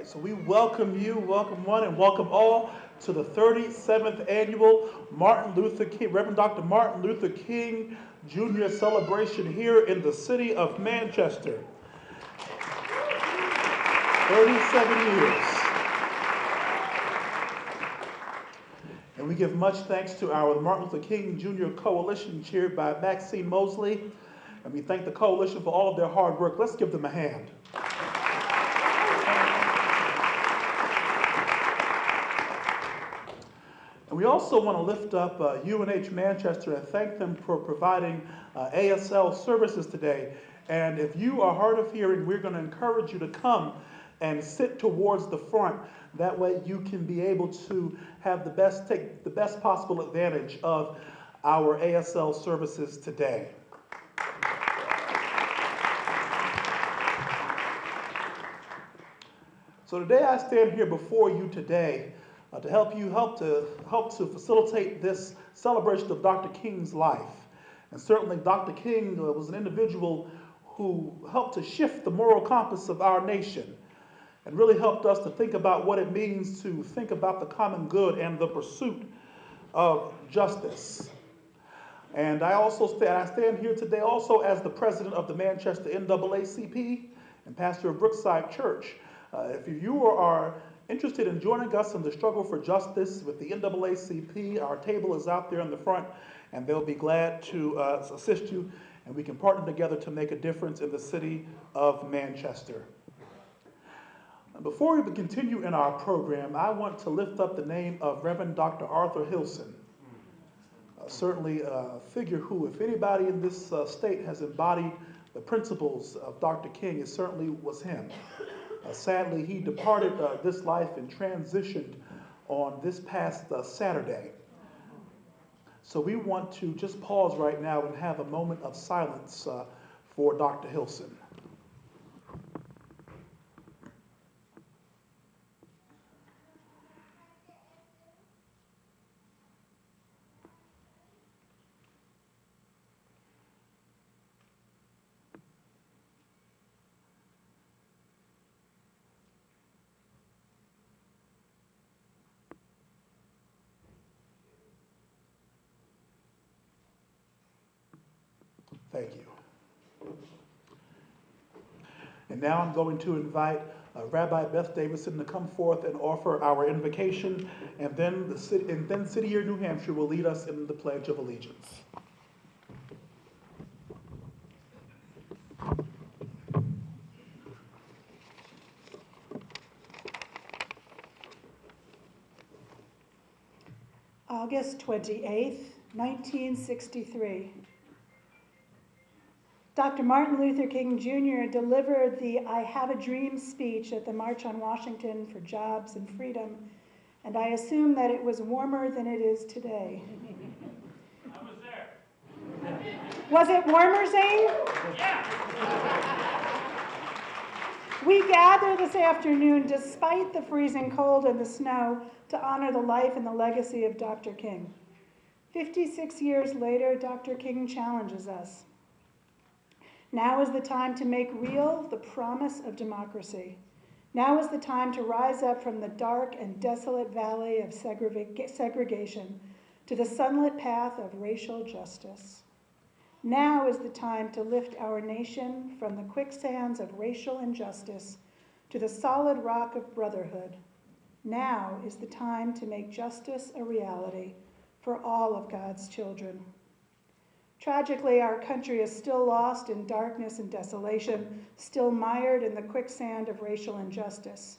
So we welcome you, welcome one, and welcome all to the 37th annual Reverend Dr. Martin Luther King Jr. celebration here in the city of Manchester. 37 years. And we give much thanks to our Martin Luther King Jr. Coalition, chaired by Maxine Mosley. And we thank the coalition for all of their hard work. Let's give them a hand. And we also want to lift up UNH Manchester and thank them for providing ASL services today. And if you are hard of hearing, we're going to encourage you to come and sit towards the front. That way you can be able to have take the best possible advantage of our ASL services today. So today I stand here before you today to help to facilitate this celebration of Dr. King's life. And certainly Dr. King was an individual who helped to shift the moral compass of our nation and really helped us to think about what it means to think about the common good and the pursuit of justice. And I stand here today also as the president of the Manchester NAACP and pastor of Brookside Church. If you are interested in joining us in the struggle for justice with the NAACP, our table is out there in the front, and they'll be glad to assist you, and we can partner together to make a difference in the city of Manchester. Before we continue in our program, I want to lift up the name of Reverend Dr. Arthur Hilson, certainly a figure who, if anybody in this state has embodied the principles of Dr. King, it certainly was him. Sadly, he departed this life and transitioned on this past Saturday. So we want to just pause right now and have a moment of silence for Dr. Hilson. Thank you. And now I'm going to invite Rabbi Beth Davidson to come forth and offer our invocation, and then City Year, New Hampshire will lead us in the Pledge of Allegiance. August 28th, 1963. Dr. Martin Luther King Jr. delivered the I Have a Dream speech at the March on Washington for Jobs and Freedom, and I assume that it was warmer than it is today. I was there. Was it warmer, Zane? Yeah. We gather this afternoon, despite the freezing cold and the snow, to honor the life and the legacy of Dr. King. 56 years later, Dr. King challenges us. Now is the time to make real the promise of democracy. Now is the time to rise up from the dark and desolate valley of segregation to the sunlit path of racial justice. Now is the time to lift our nation from the quicksands of racial injustice to the solid rock of brotherhood. Now is the time to make justice a reality for all of God's children. Tragically, our country is still lost in darkness and desolation, still mired in the quicksand of racial injustice.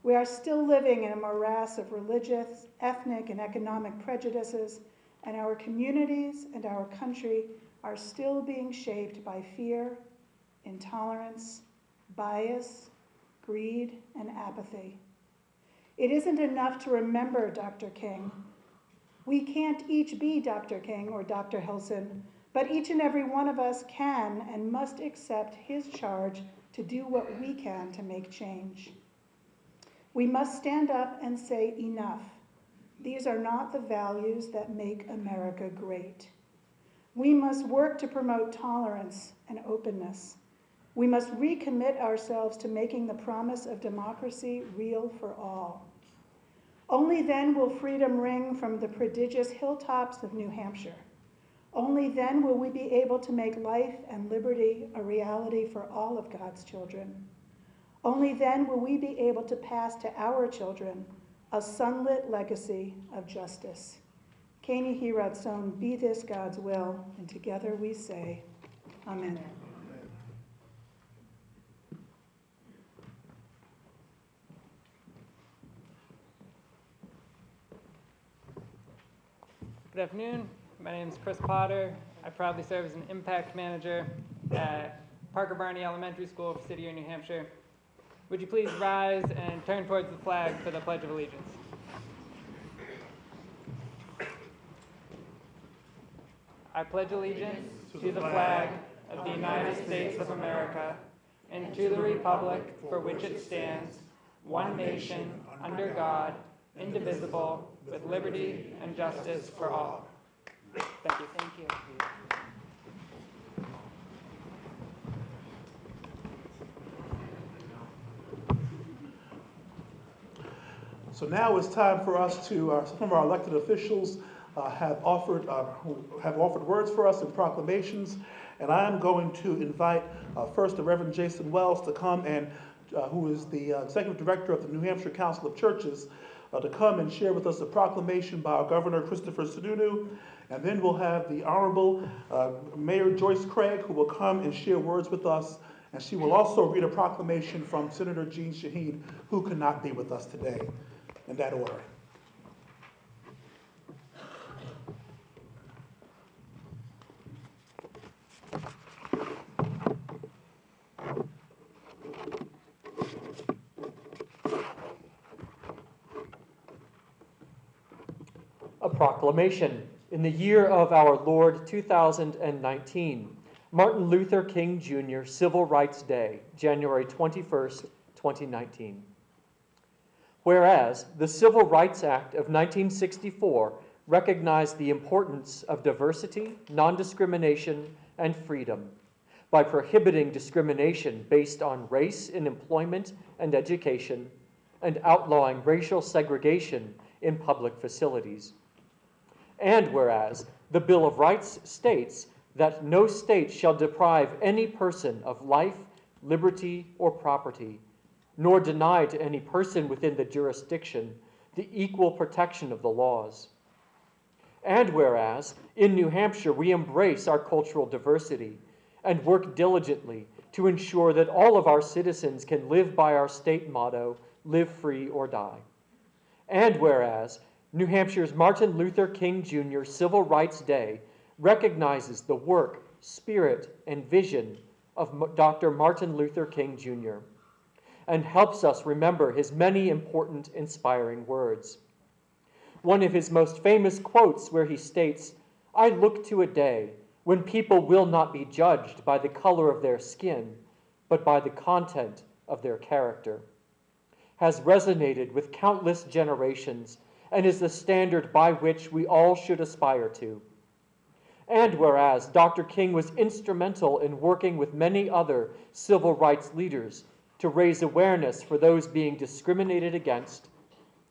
We are still living in a morass of religious, ethnic, and economic prejudices, and our communities and our country are still being shaped by fear, intolerance, bias, greed, and apathy. It isn't enough to remember Dr. King. We can't each be Dr. King or Dr. Hilson, but each and every one of us can and must accept his charge to do what we can to make change. We must stand up and say enough. These are not the values that make America great. We must work to promote tolerance and openness. We must recommit ourselves to making the promise of democracy real for all. Only then will freedom ring from the prodigious hilltops of New Hampshire. Only then will we be able to make life and liberty a reality for all of God's children. Only then will we be able to pass to our children a sunlit legacy of justice. Keni Hiratson, be this God's will, and together we say, Amen. Good afternoon. My name is Chris Potter. I proudly serve as an impact manager at Parker Barney Elementary School for City of New Hampshire. Would you please rise and turn towards the flag for the Pledge of Allegiance? I pledge allegiance to the flag of the United States of America and to the republic for which it stands, one nation, under God, indivisible, with liberty and justice for all. Thank you. Thank you. So now it's time for us to, some of our elected officials have offered words for us in proclamations, and I am going to invite first the Reverend Jason Wells to come and, who is the Executive Director of the New Hampshire Council of Churches, to come and share with us a proclamation by our Governor Christopher Sununu, and then we'll have the Honorable Mayor Joyce Craig, who will come and share words with us, and she will also read a proclamation from Senator Jean Shaheen, who could not be with us today. In that order. A proclamation. In the year of our Lord 2019, Martin Luther King Jr. Civil Rights Day, January 21st, 2019. Whereas the Civil Rights Act of 1964 recognized the importance of diversity, non-discrimination, and freedom by prohibiting discrimination based on race in employment and education and outlawing racial segregation in public facilities. And whereas the Bill of Rights states that no state shall deprive any person of life, liberty, or property, nor deny to any person within the jurisdiction the equal protection of the laws. And whereas, in New Hampshire, we embrace our cultural diversity and work diligently to ensure that all of our citizens can live by our state motto, live free or die. And whereas, New Hampshire's Martin Luther King Jr. Civil Rights Day recognizes the work, spirit, and vision of Dr. Martin Luther King Jr., and helps us remember his many important, inspiring words. One of his most famous quotes where he states, "I look to a day when people will not be judged by the color of their skin, but by the content of their character," has resonated with countless generations and is the standard by which we all should aspire to. And whereas Dr. King was instrumental in working with many other civil rights leaders to raise awareness for those being discriminated against,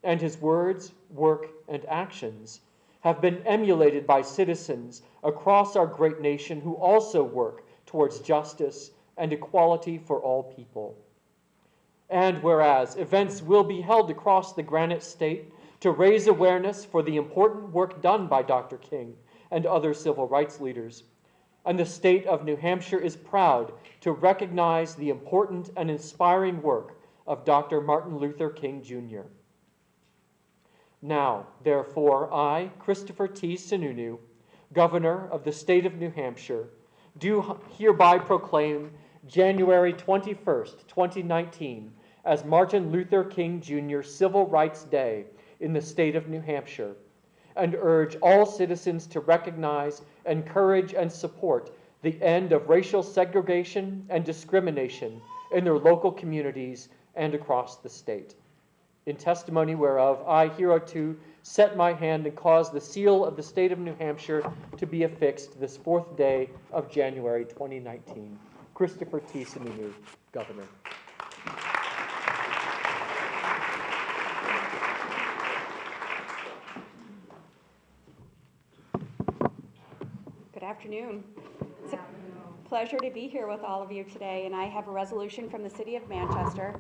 and his words, work, and actions have been emulated by citizens across our great nation who also work towards justice and equality for all people. And whereas events will be held across the Granite State to raise awareness for the important work done by Dr. King and other civil rights leaders, and the state of New Hampshire is proud to recognize the important and inspiring work of Dr. Martin Luther King Jr. Now, therefore, I, Christopher T. Sununu, Governor of the state of New Hampshire, do hereby proclaim January 21st, 2019 as Martin Luther King Jr. Civil Rights Day in the state of New Hampshire, and urge all citizens to recognize, encourage, and support the end of racial segregation and discrimination in their local communities and across the state. In testimony whereof, I hereunto set my hand and cause the seal of the state of New Hampshire to be affixed this 4th day of January 2019. Christopher T. Sununu, Governor. Good afternoon. It's a pleasure to be here with all of you today, and I have a resolution from the City of Manchester.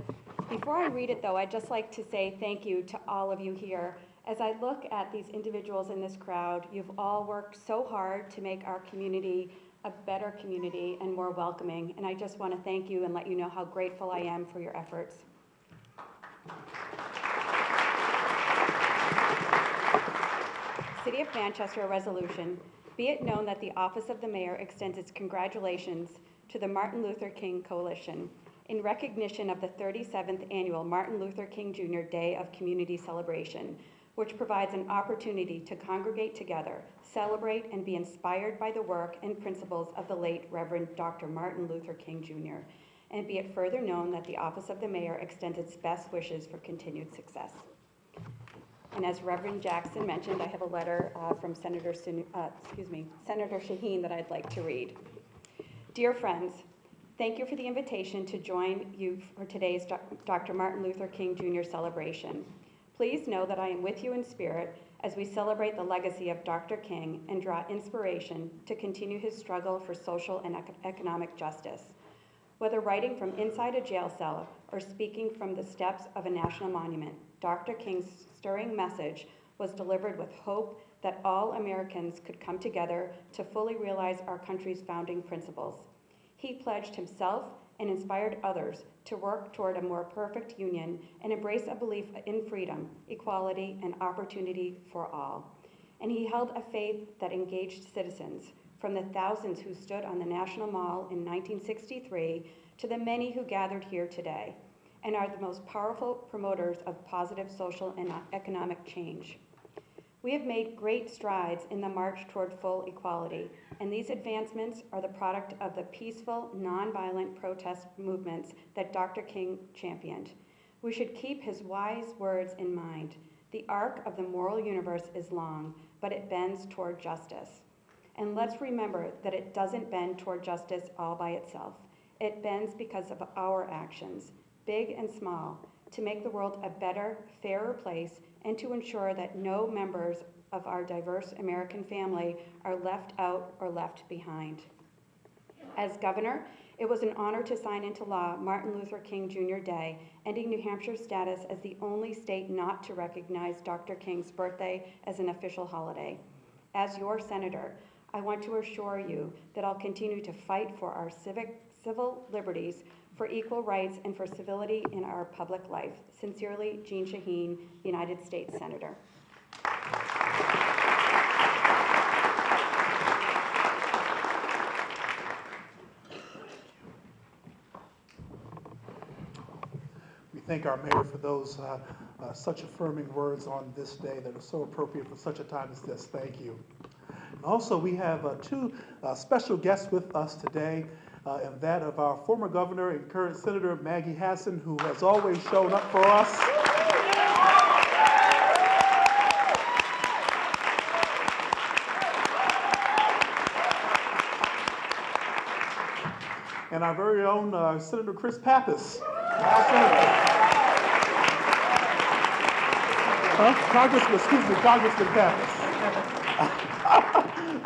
Before I read it, though, I'd just like to say thank you to all of you here. As I look at these individuals in this crowd, you've all worked so hard to make our community a better community and more welcoming, and I just want to thank you and let you know how grateful I am for your efforts. City of Manchester, a resolution. Be it known that the Office of the Mayor extends its congratulations to the Martin Luther King Coalition in recognition of the 37th Annual Martin Luther King Jr. Day of Community Celebration, which provides an opportunity to congregate together, celebrate, and be inspired by the work and principles of the late Reverend Dr. Martin Luther King Jr. And be it further known that the Office of the Mayor extends its best wishes for continued success. And as Reverend Jackson mentioned, I have a letter from Senator Shaheen that I'd like to read. Dear friends, thank you for the invitation to join you for today's Dr. Martin Luther King Jr. celebration. Please know that I am with you in spirit as we celebrate the legacy of Dr. King and draw inspiration to continue his struggle for social and economic justice. Whether writing from inside a jail cell or speaking from the steps of a national monument, Dr. King's stirring message was delivered with hope that all Americans could come together to fully realize our country's founding principles. He pledged himself and inspired others to work toward a more perfect union and embrace a belief in freedom, equality, and opportunity for all. And he held a faith that engaged citizens, from the thousands who stood on the National Mall in 1963 to the many who gathered here today, and are the most powerful promoters of positive social and economic change. We have made great strides in the march toward full equality, and these advancements are the product of the peaceful, nonviolent protest movements that Dr. King championed. We should keep his wise words in mind. The arc of the moral universe is long, but it bends toward justice. And let's remember that it doesn't bend toward justice all by itself. It bends because of our actions, big and small, to make the world a better, fairer place and to ensure that no members of our diverse American family are left out or left behind. As governor, it was an honor to sign into law Martin Luther King Jr. Day, ending New Hampshire's status as the only state not to recognize Dr. King's birthday as an official holiday. As your senator, I want to assure you that I'll continue to fight for our civil liberties, for equal rights, and for civility in our public life. Sincerely, Jean Shaheen, United States Senator. We thank our mayor for those such affirming words on this day that are so appropriate for such a time as this. Thank you. And also, we have two special guests with us today, and that of our former governor and current Senator Maggie Hassan, who has always shown up for us. And our very own Senator Chris Pappas, our senator. Congressman Pappas.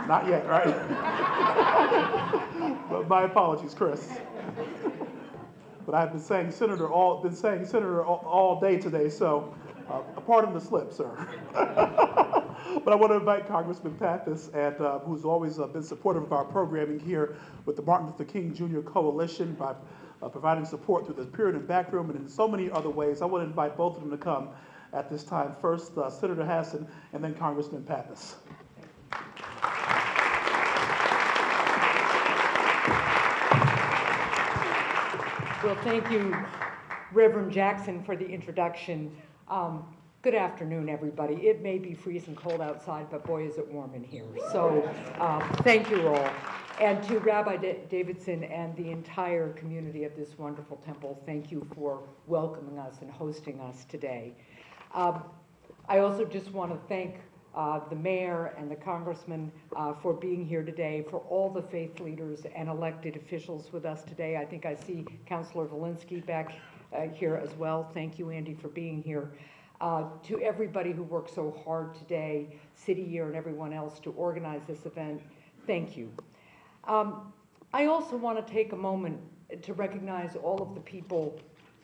Not yet, right? But my apologies, Chris. But I've been saying senator all day today, so pardon the slip, sir. But I want to invite Congressman Pappas, and who's always been supportive of our programming here with the Martin Luther King Jr. Coalition by providing support through the Period and Back Room and in so many other ways. I want to invite both of them to come at this time. First, Senator Hassan, and then Congressman Pappas. Well, thank you, Reverend Jackson, for the introduction. Good afternoon, everybody. It may be freezing cold outside, but boy, is it warm in here. So thank you all. And to Rabbi Davidson and the entire community of this wonderful temple, thank you for welcoming us and hosting us today. I also just want to thank the mayor and the congressman for being here today, for all the faith leaders and elected officials with us today. I think I see Councilor Valinsky back here as well. Thank you, Andy, for being here. To everybody who worked so hard today, City Year and everyone else to organize this event, thank you. I also want to take a moment to recognize all of the people,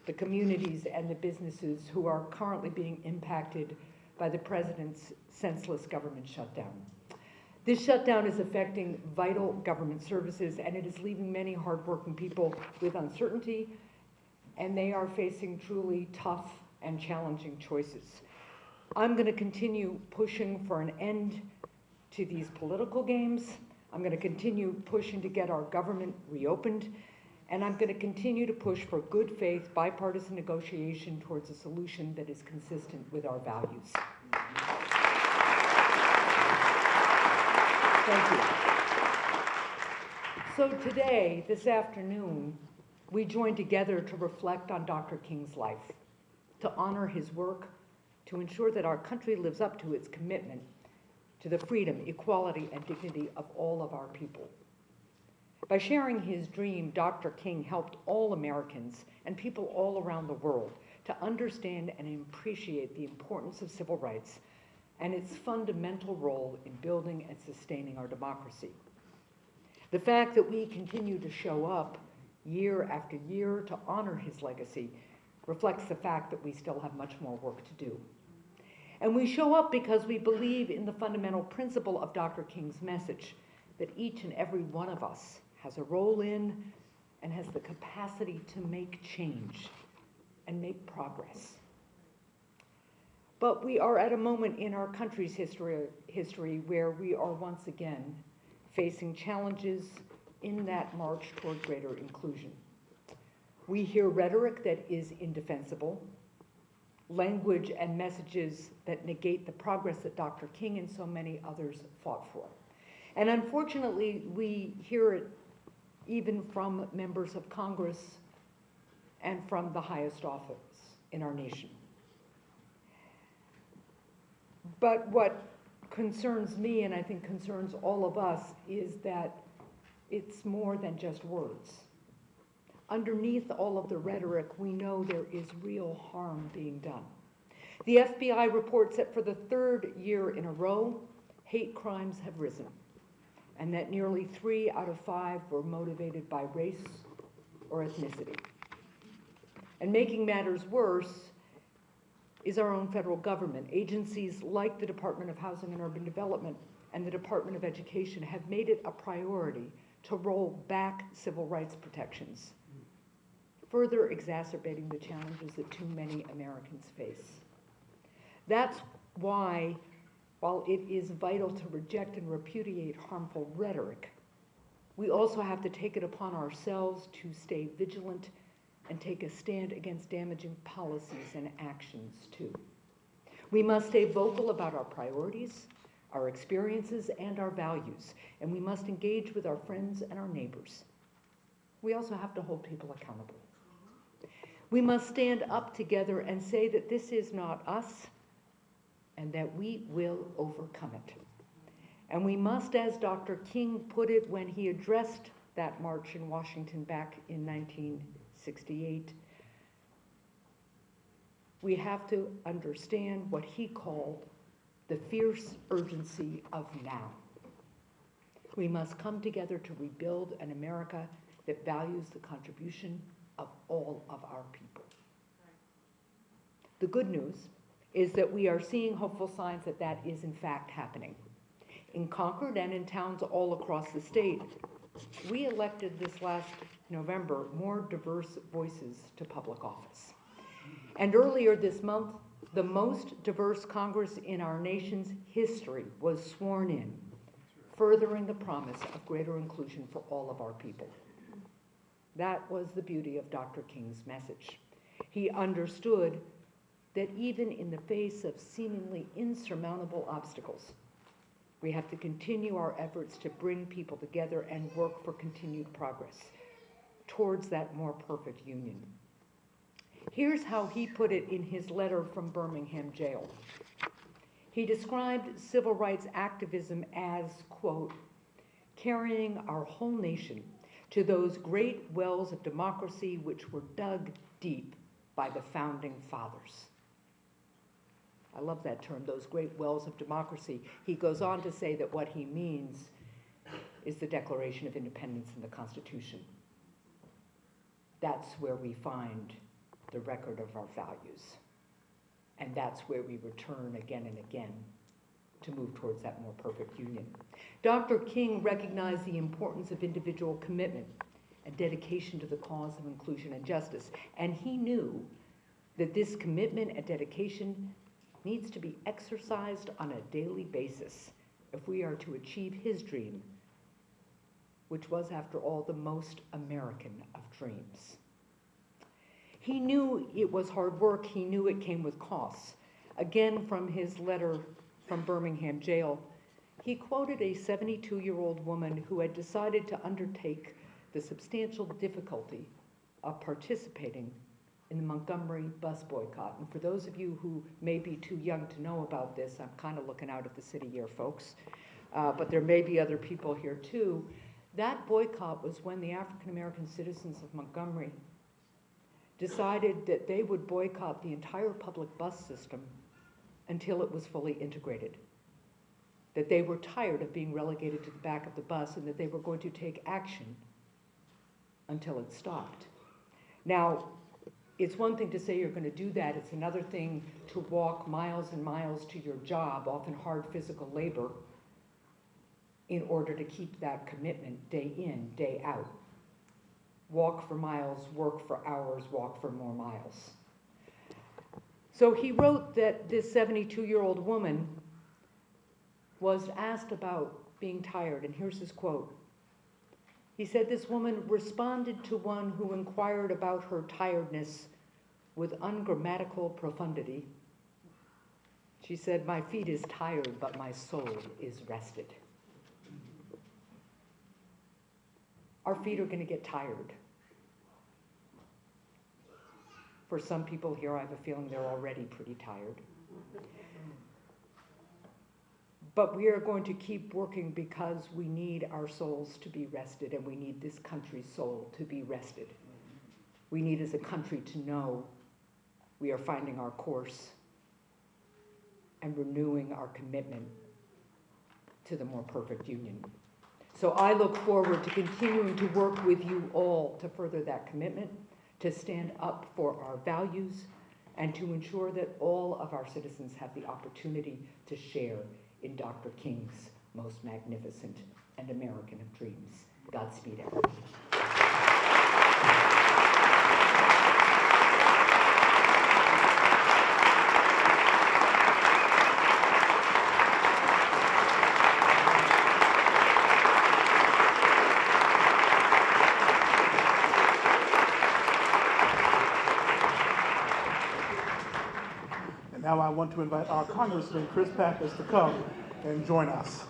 the communities and the businesses who are currently being impacted by the president's senseless government shutdown. This shutdown is affecting vital government services, and it is leaving many hardworking people with uncertainty, and they are facing truly tough and challenging choices. I'm going to continue pushing for an end to these political games. I'm going to continue pushing to get our government reopened, and I'm going to continue to push for good faith bipartisan negotiation towards a solution that is consistent with our values. Thank you. So today, this afternoon, we join together to reflect on Dr. King's life, to honor his work, to ensure that our country lives up to its commitment to the freedom, equality, and dignity of all of our people. By sharing his dream, Dr. King helped all Americans and people all around the world to understand and appreciate the importance of civil rights and its fundamental role in building and sustaining our democracy. The fact that we continue to show up year after year to honor his legacy reflects the fact that we still have much more work to do. And we show up because we believe in the fundamental principle of Dr. King's message, that each and every one of us has a role in and has the capacity to make change and make progress. But we are at a moment in our country's history where we are once again facing challenges in that march toward greater inclusion. We hear rhetoric that is indefensible, language and messages that negate the progress that Dr. King and so many others fought for. And unfortunately, we hear it even from members of Congress and from the highest office in our nation. But what concerns me, and I think concerns all of us, is that it's more than just words. Underneath all of the rhetoric, we know there is real harm being done. The FBI reports that for the third year in a row, hate crimes have risen, and that nearly 3 out of 5 were motivated by race or ethnicity. And making matters worse is our own federal government. Agencies like the Department of Housing and Urban Development and the Department of Education have made it a priority to roll back civil rights protections, further exacerbating the challenges that too many Americans face. That's why, while it is vital to reject and repudiate harmful rhetoric, we also have to take it upon ourselves to stay vigilant and take a stand against damaging policies and actions too. We must stay vocal about our priorities, our experiences, and our values, and we must engage with our friends and our neighbors. We also have to hold people accountable. We must stand up together and say that this is not us and that we will overcome it. And we must, as Dr. King put it when he addressed that march in Washington back in 1968, we have to understand what he called the fierce urgency of now. We must come together to rebuild an America that values the contribution of all of our people. The good news is that we are seeing hopeful signs that that is in fact happening. In Concord and in towns all across the state, we elected this last November more diverse voices to public office. And earlier this month, the most diverse Congress in our nation's history was sworn in, furthering the promise of greater inclusion for all of our people. That was the beauty of Dr. King's message. He understood that even in the face of seemingly insurmountable obstacles, we have to continue our efforts to bring people together and work for continued progress towards that more perfect union. Here's how he put it in his letter from Birmingham jail. He described civil rights activism as, quote, carrying our whole nation to those great wells of democracy which were dug deep by the founding fathers. I love that term, those great wells of democracy. He goes on to say that what he means is the Declaration of Independence and the Constitution. That's where we find the record of our values. And that's where we return again and again to move towards that more perfect union. Dr. King recognized the importance of individual commitment and dedication to the cause of inclusion and justice. And he knew that this commitment and dedication needs to be exercised on a daily basis if we are to achieve his dream, which was, after all, the most American of dreams. He knew it was hard work. He knew it came with costs. Again, from his letter from Birmingham jail, he quoted a 72-year-old woman who had decided to undertake the substantial difficulty of participating in the Montgomery bus boycott. And for those of you who may be too young to know about this, I'm kind of looking out at the city here, folks, but there may be other people here too. That boycott was when the African-American citizens of Montgomery decided that they would boycott the entire public bus system until it was fully integrated, that they were tired of being relegated to the back of the bus and that they were going to take action until it stopped. Now, it's one thing to say you're going to do that. It's another thing to walk miles and miles to your job, often hard physical labor, in order to keep that commitment day in, day out. Walk for miles, work for hours, walk for more miles. So he wrote that this 72-year-old woman was asked about being tired, and here's his quote. He said, this woman responded to one who inquired about her tiredness with ungrammatical profundity. She said, my feet is tired, but my soul is rested. Our feet are going to get tired. For some people here, I have a feeling they're already pretty tired. But we are going to keep working because we need our souls to be rested, and we need this country's soul to be rested. We need as a country to know we are finding our course and renewing our commitment to the more perfect union. So I look forward to continuing to work with you all to further that commitment, to stand up for our values, and to ensure that all of our citizens have the opportunity to share in Dr. King's most magnificent and American of dreams. Godspeed, everyone. Now I want to invite our Congressman, Chris Pappas, to come and join us.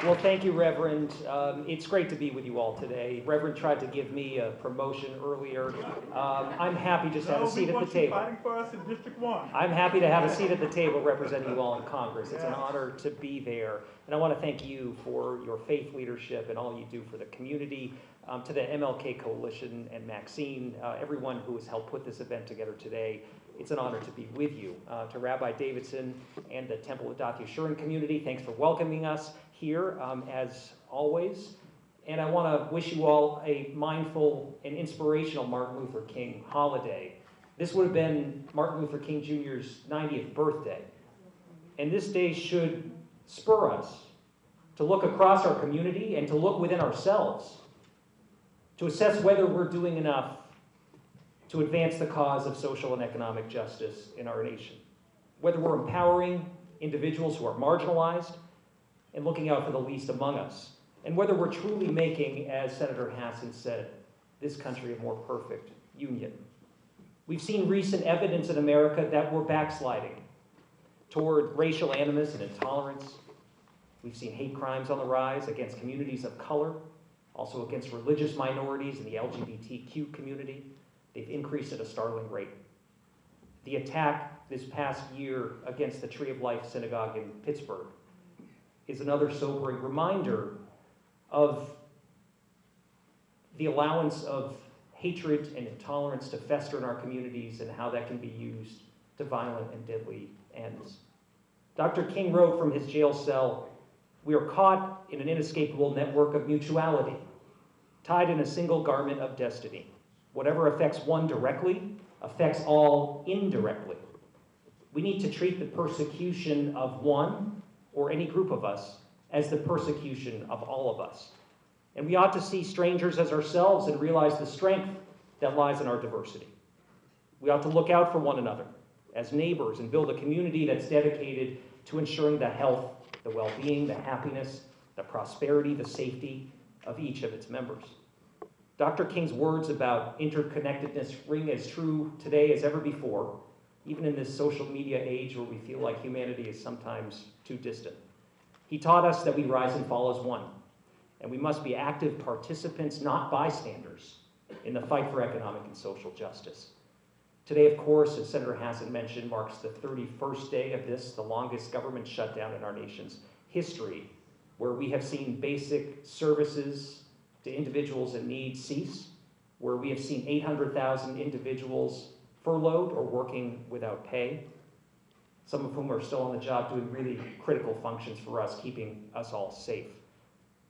Well, thank you, Reverend. It's great to be with you all today. Reverend tried to give me a promotion earlier. I'm happy just to have a seat at the table. Fighting for us in District 1. I'm happy to have a seat at the table representing you all in Congress. It's an honor to be there. And I want to thank you for your faith leadership and all you do for the community, to the MLK Coalition and Maxine, everyone who has helped put this event together today. It's an honor to be with you. To Rabbi Davidson and the Temple of Dath Yeshurun community, thanks for welcoming us here, as always. And I want to wish you all a mindful and inspirational Martin Luther King holiday. This would have been Martin Luther King Jr.'s 90th birthday. And this day should spur us to look across our community and to look within ourselves, to assess whether we're doing enough to advance the cause of social and economic justice in our nation, whether we're empowering individuals who are marginalized and looking out for the least among us, and whether we're truly making, as Senator Hassan said, this country a more perfect union. We've seen recent evidence in America that we're backsliding toward racial animus and intolerance. We've seen hate crimes on the rise against communities of color, also against religious minorities and the LGBTQ community. They've increased at a startling rate. The attack this past year against the Tree of Life Synagogue in Pittsburgh is another sobering reminder of the allowance of hatred and intolerance to fester in our communities and how that can be used to violent and deadly ends. Dr. King wrote from his jail cell, "We are caught in an inescapable network of mutuality, tied in a single garment of destiny. Whatever affects one directly affects all indirectly. We need to treat the persecution of one or any group of us as the persecution of all of us. And we ought to see strangers as ourselves and realize the strength that lies in our diversity. We ought to look out for one another as neighbors and build a community that's dedicated to ensuring the health, the well-being, the happiness, the prosperity, the safety of each of its members." Dr. King's words about interconnectedness ring as true today as ever before, even in this social media age where we feel like humanity is sometimes too distant. He taught us that we rise and fall as one, and we must be active participants, not bystanders, in the fight for economic and social justice. Today, of course, as Senator Hassan mentioned, marks the 31st day of this, the longest government shutdown in our nation's history, where we have seen basic services to individuals in need cease, where we have seen 800,000 individuals furloughed or working without pay, some of whom are still on the job doing really critical functions for us, keeping us all safe.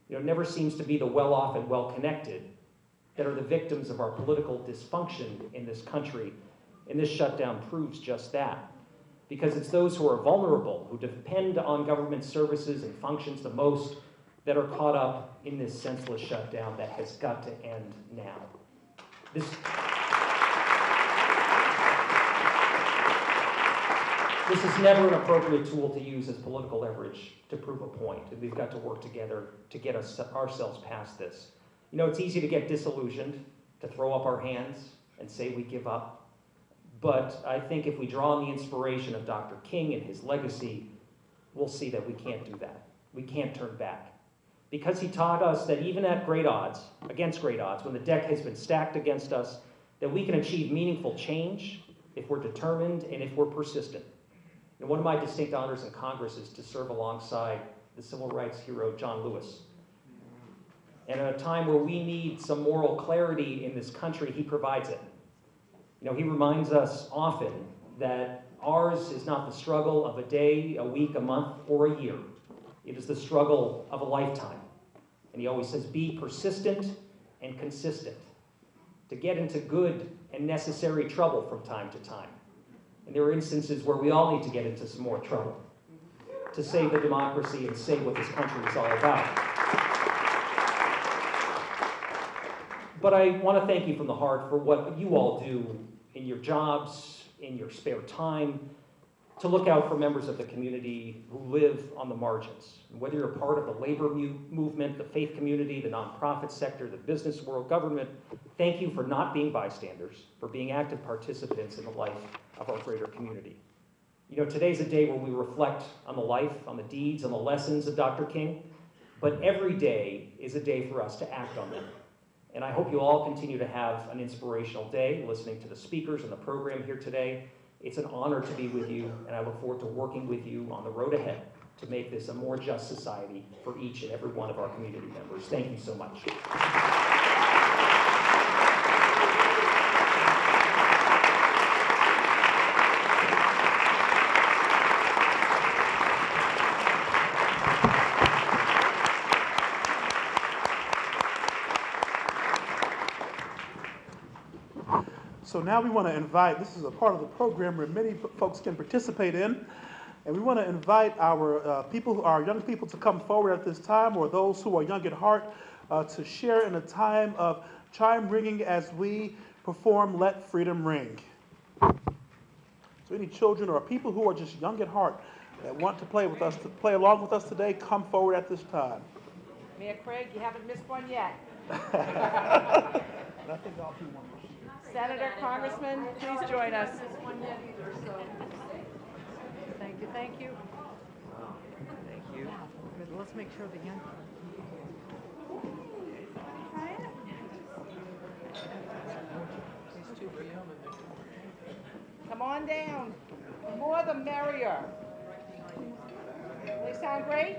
It never seems to be the well-off and well-connected that are the victims of our political dysfunction in this country, and this shutdown proves just that. Because it's those who are vulnerable, who depend on government services and functions the most, that are caught up in this senseless shutdown that has got to end now. This is never an appropriate tool to use as political leverage to prove a point, and we've got to work together to get ourselves past this. It's easy to get disillusioned, to throw up our hands and say we give up, but I think if we draw on the inspiration of Dr. King and his legacy, we'll see that we can't do that. We can't turn back. Because he taught us that even at great odds, against great odds, when the deck has been stacked against us, that we can achieve meaningful change if we're determined and if we're persistent. And one of my distinct honors in Congress is to serve alongside the civil rights hero John Lewis. And at a time where we need some moral clarity in this country, he provides it. He reminds us often that ours is not the struggle of a day, a week, a month, or a year. It is the struggle of a lifetime. And he always says, be persistent and consistent, to get into good and necessary trouble from time to time. And there are instances where we all need to get into some more trouble to save the democracy and save what this country is all about. But I want to thank you from the heart for what you all do in your jobs, in your spare time, to look out for members of the community who live on the margins. And whether you're a part of the labor movement, the faith community, the nonprofit sector, the business world, government, thank you for not being bystanders, for being active participants in the life of our greater community. Today's a day where we reflect on the life, on the deeds, on the lessons of Dr. King, but every day is a day for us to act on them. And I hope you all continue to have an inspirational day listening to the speakers and the program here today. It's an honor to be with you, and I look forward to working with you on the road ahead to make this a more just society for each and every one of our community members. Thank you so much. So now we want to invite, this is a part of the program where many folks can participate in, and we want to invite our young people to come forward at this time, or those who are young at heart, to share in a time of chime ringing as we perform Let Freedom Ring. So any children or people who are just young at heart that want to play with us, to play along with us today, come forward at this time. Mayor Craig, you haven't missed one yet. Nothing off you want. Senator, Congressman, please join us. Thank you, thank you. Thank you. Good, let's make sure the young. These two. Come on down. The more the merrier. They sound great?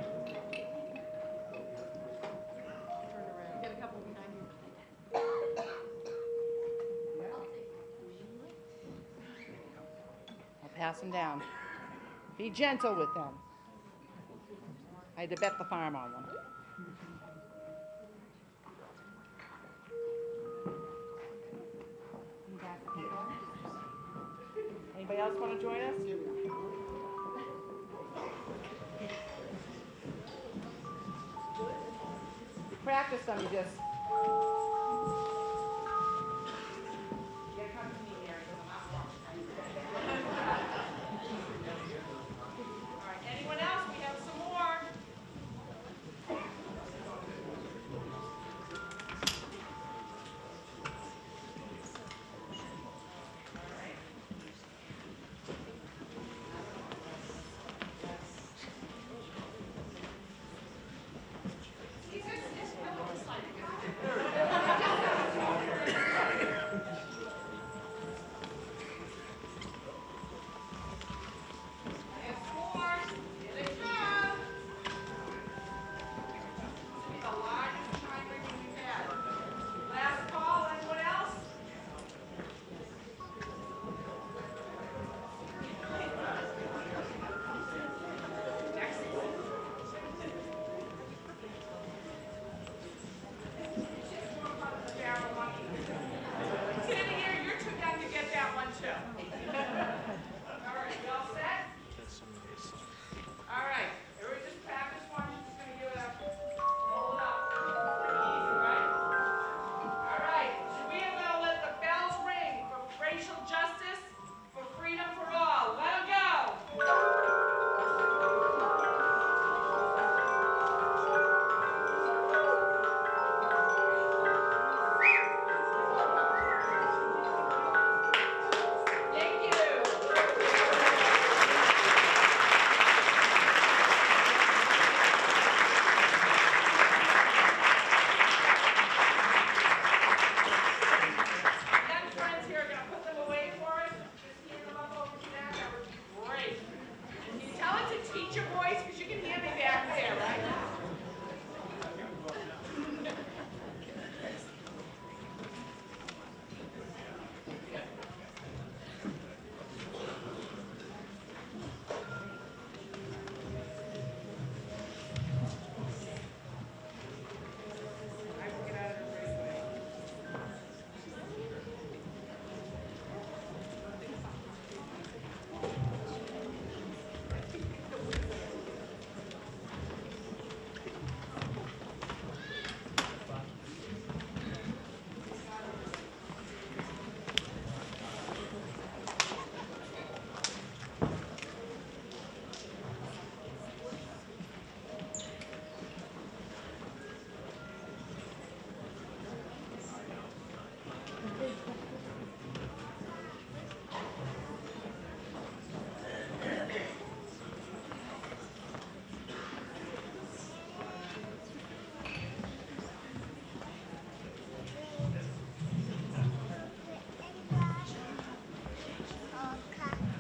I'll pass them down. Be gentle with them. I had to bet the farm on them. Anybody else want to join us? Practice them, you just. Yeah, come to me, Mary, because I'm not wrong. All right, anyone else? We have some more.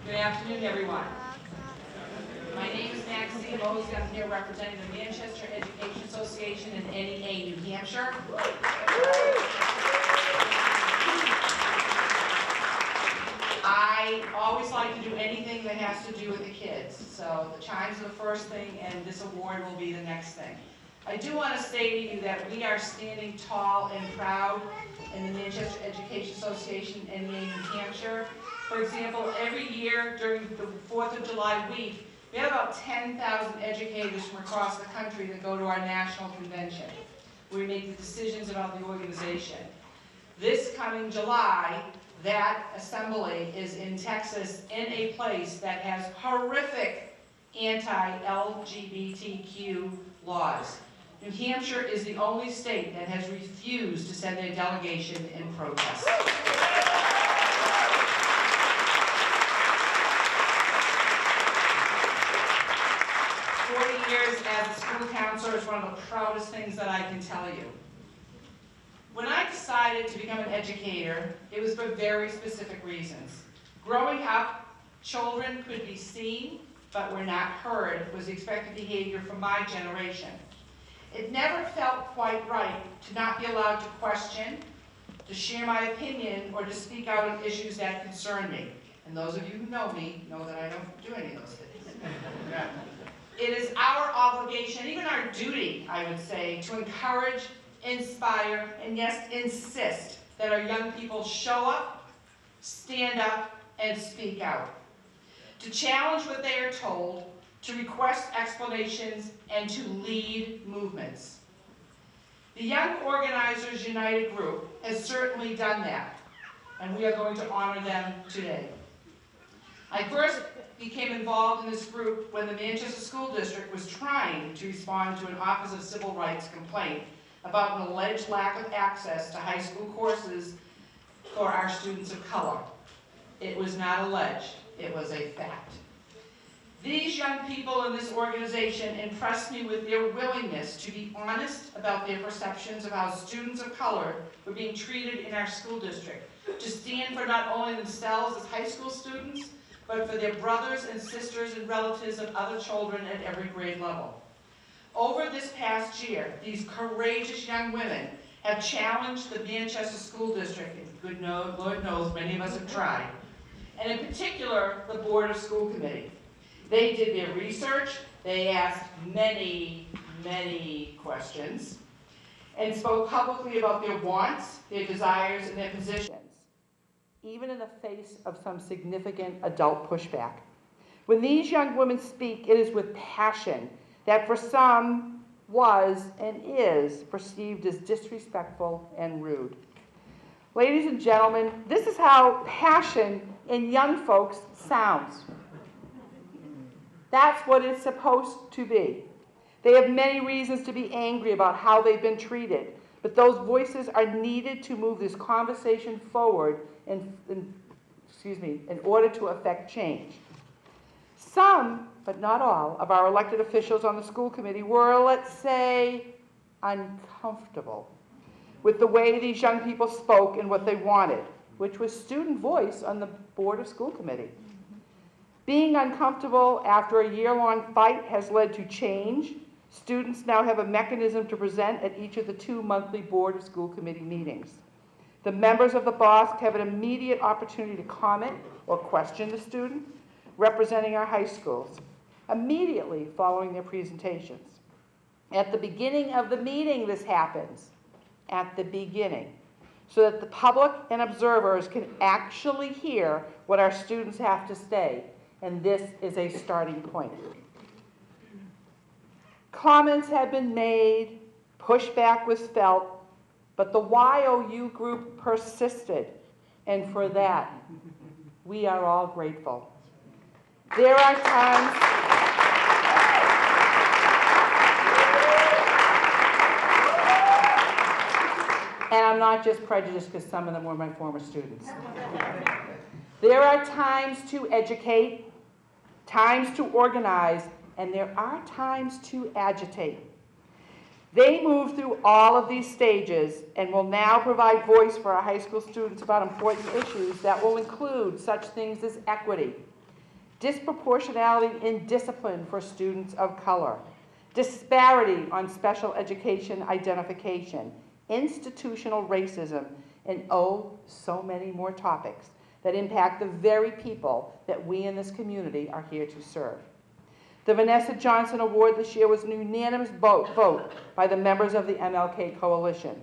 Good afternoon, everyone. My name is Maxine Mosey. I'm here representing the Manchester Education Association in NEA, New Hampshire. I always like to do anything that has to do with the kids. So the chimes are the first thing, and this award will be the next thing. I do want to say to you that we are standing tall and proud in the Manchester Education Association in New Hampshire. For example, every year during the 4th of July week, we have about 10,000 educators from across the country that go to our national convention, where we make the decisions about the organization. This coming July, that assembly is in Texas in a place that has horrific anti-LGBTQ laws. New Hampshire is the only state that has refused to send their delegation in protest. 40 years as a school counselor is one of the proudest things that I can tell you. When I decided to become an educator, it was for very specific reasons. Growing up, children could be seen, but were not heard, was the expected behavior from my generation. It never felt quite right to not be allowed to question, to share my opinion, or to speak out on issues that concern me. And those of you who know me know that I don't do any of those things. It is our obligation, even our duty, I would say, to encourage, inspire, and yes, insist that our young people show up, stand up, and speak out. To challenge what they are told, to request explanations, and to lead movements. The Young Organizers United group has certainly done that, and we are going to honor them today. I first became involved in this group when the Manchester School District was trying to respond to an Office of Civil Rights complaint about an alleged lack of access to high school courses for our students of color. It was not alleged, it was a fact. These young people in this organization impressed me with their willingness to be honest about their perceptions of how students of color were being treated in our school district, to stand for not only themselves as high school students, but for their brothers and sisters and relatives of other children at every grade level. Over this past year, these courageous young women have challenged the Manchester School District, and Lord knows many of us have tried, and in particular, the Board of School Committee. They did their research, they asked many, many questions, and spoke publicly about their wants, their desires, and their positions, even in the face of some significant adult pushback. When these young women speak, it is with passion that for some was and is perceived as disrespectful and rude. Ladies and gentlemen, this is how passion in young folks sounds. That's what it's supposed to be. They have many reasons to be angry about how they've been treated, but those voices are needed to move this conversation forward in order to affect change. Some, but not all, of our elected officials on the school committee were, let's say, uncomfortable with the way these young people spoke and what they wanted, which was student voice on the Board of School Committee. Being uncomfortable after a year-long fight has led to change. Students now have a mechanism to present at each of the 2 monthly Board of School Committee meetings. The members of the BOSC have an immediate opportunity to comment or question the student representing our high schools immediately following their presentations. At the beginning of the meeting, this happens. At the beginning. So that the public and observers can actually hear what our students have to say. And this is a starting point. Comments have been made, pushback was felt, but the YOU group persisted, and for that, we are all grateful. There are times, and I'm not just prejudiced because some of them were my former students. There are times to educate, times to organize, and there are times to agitate. They move through all of these stages and will now provide voice for our high school students about important issues that will include such things as equity, disproportionality in discipline for students of color, disparity on special education identification, institutional racism, and oh, so many more topics that impact the very people that we in this community are here to serve. The Vanessa Johnson Award this year was an unanimous vote by the members of the MLK Coalition.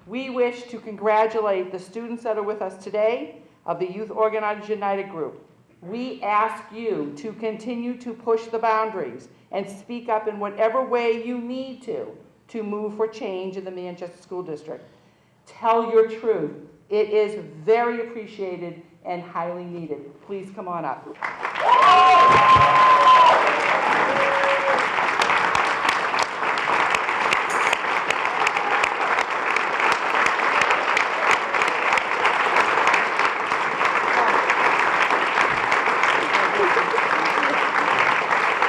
We wish to congratulate the students that are with us today of the Youth Organizers United Group. We ask you to continue to push the boundaries and speak up in whatever way you need to move for change in the Manchester School District. Tell your truth. It is very appreciated and highly needed. Please come on up.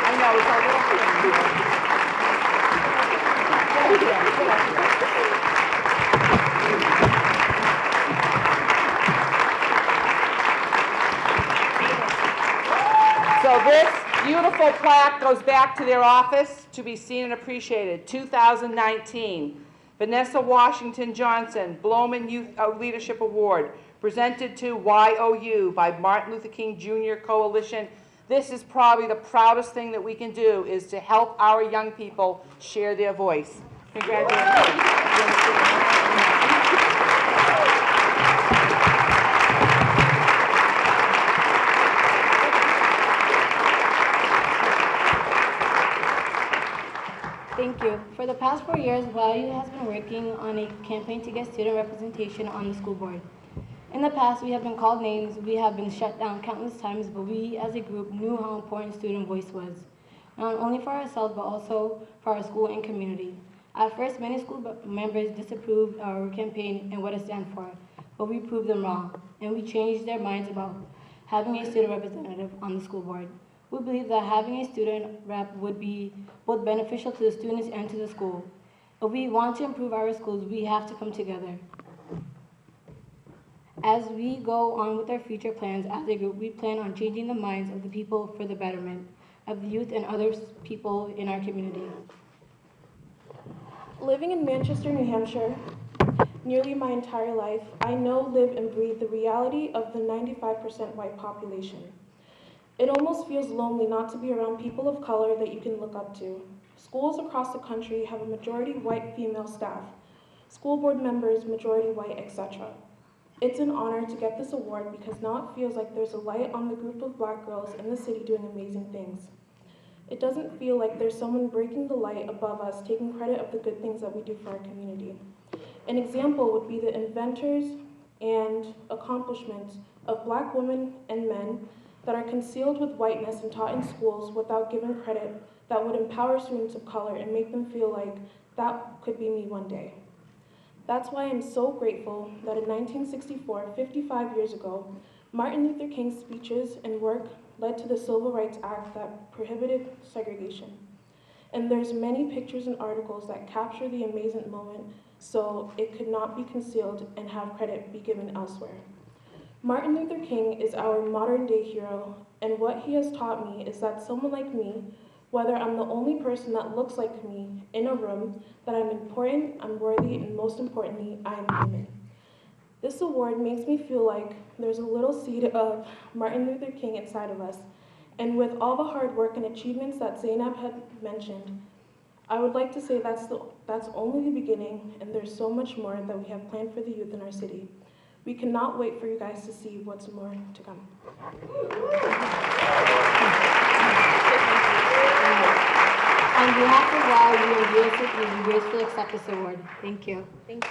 I know, it's a little thing. This beautiful plaque goes back to their office to be seen and appreciated. 2019, Vanessa Washington Johnson, Bloman Youth Leadership Award, presented to YOU by Martin Luther King Jr. Coalition. This is probably the proudest thing that we can do, is to help our young people share their voice. Congratulations. Thank you. For the past 4 years, YU has been working on a campaign to get student representation on the school board. In the past, we have been called names, we have been shut down countless times, but we as a group knew how important student voice was, not only for ourselves, but also for our school and community. At first, many school members disapproved our campaign and what it stands for, but we proved them wrong, and we changed their minds about having a student representative on the school board. We believe that having a student rep would be both beneficial to the students and to the school. If we want to improve our schools, we have to come together. As we go on with our future plans as a group, we plan on changing the minds of the people for the betterment of the youth and other people in our community. Living in Manchester, New Hampshire, nearly my entire life, I know, live, and breathe the reality of the 95% white population. It almost feels lonely not to be around people of color that you can look up to. Schools across the country have a majority white female staff, school board members majority white, etc. It's an honor to get this award because now it feels like there's a light on the group of black girls in the city doing amazing things. It doesn't feel like there's someone breaking the light above us, taking credit of the good things that we do for our community. An example would be the inventors and accomplishments of black women and men that are concealed with whiteness and taught in schools without giving credit, that would empower students of color and make them feel like that could be me one day. That's why I'm so grateful that in 1964, 55 years ago, Martin Luther King's speeches and work led to the Civil Rights Act that prohibited segregation. And there's many pictures and articles that capture the amazing moment so it could not be concealed and have credit be given elsewhere. Martin Luther King is our modern day hero, and what he has taught me is that someone like me, whether I'm the only person that looks like me in a room, that I'm important, I'm worthy, and most importantly, I am human. This award makes me feel like there's a little seed of Martin Luther King inside of us, and with all the hard work and achievements that Zainab had mentioned, I would like to say that's only the beginning, and there's so much more that we have planned for the youth in our city. We cannot wait for you guys to see what's more to come. On behalf of YU and USC, we gracefully accept this award. Thank you. Thank you.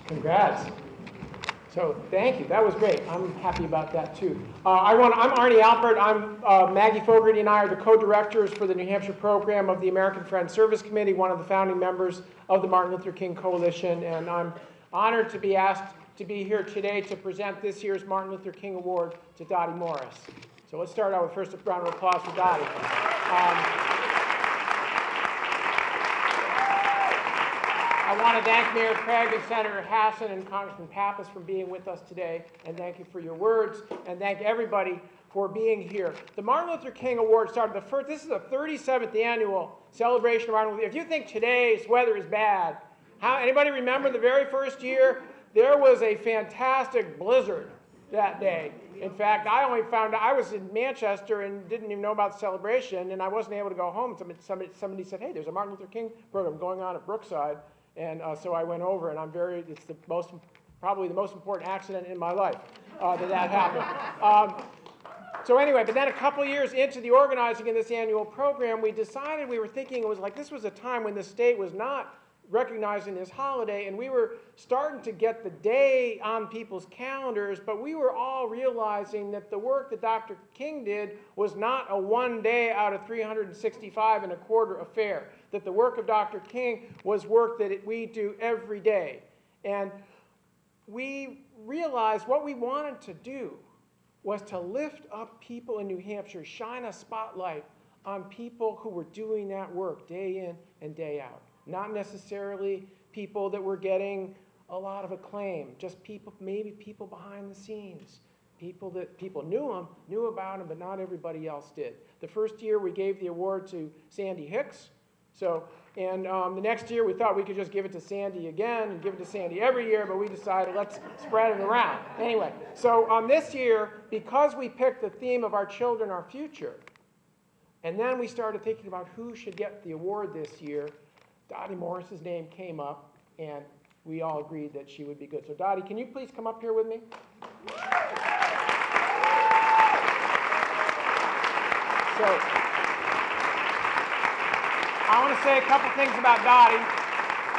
Congrats. So thank you. That was great. I'm happy about that too. I'm Arnie Alpert. Maggie Fogarty and I are the co-directors for the New Hampshire program of the American Friends Service Committee, one of the founding members of the Martin Luther King Coalition, and I'm honored to be asked to be here today to present this year's Martin Luther King Award to Dottie Morris. So let's start out with first a round of applause for Dottie. I want to thank Mayor Craig and Senator Hassan and Congressman Pappas for being with us today, and thank you for your words, and thank everybody for being here. The Martin Luther King Award started this is the 37th annual celebration of Martin Luther. If you think today's weather is bad, anybody remember the very first year? There was a fantastic blizzard that day. In fact, I only found out, I was in Manchester and didn't even know about the celebration, and I wasn't able to go home. Somebody said, hey, there's a Martin Luther King program going on at Brookside. And so I went over, and it's probably the most important accident in my life that happened. So anyway, but then a couple years into the organizing of this annual program, we decided, we were thinking it was like this was a time when the state was not recognizing this holiday, and we were starting to get the day on people's calendars, but we were all realizing that the work that Dr. King did was not a 1 day out of 365 and a quarter affair, that the work of Dr. King was work that we do every day. And we realized what we wanted to do was to lift up people in New Hampshire, shine a spotlight on people who were doing that work day in and day out. Not necessarily people that were getting a lot of acclaim, just people, maybe people behind the scenes, people that people knew about them, but not everybody else did. The first year we gave the award to Sandy Hicks. And the next year we thought we could just give it to Sandy again and give it to Sandy every year, but we decided let's spread it around. Anyway, so this year, because we picked the theme of our children, our future, and then we started thinking about who should get the award this year, Dottie Morris's name came up, and we all agreed that she would be good. So Dottie, can you please come up here with me? So, I want to say a couple things about Dottie,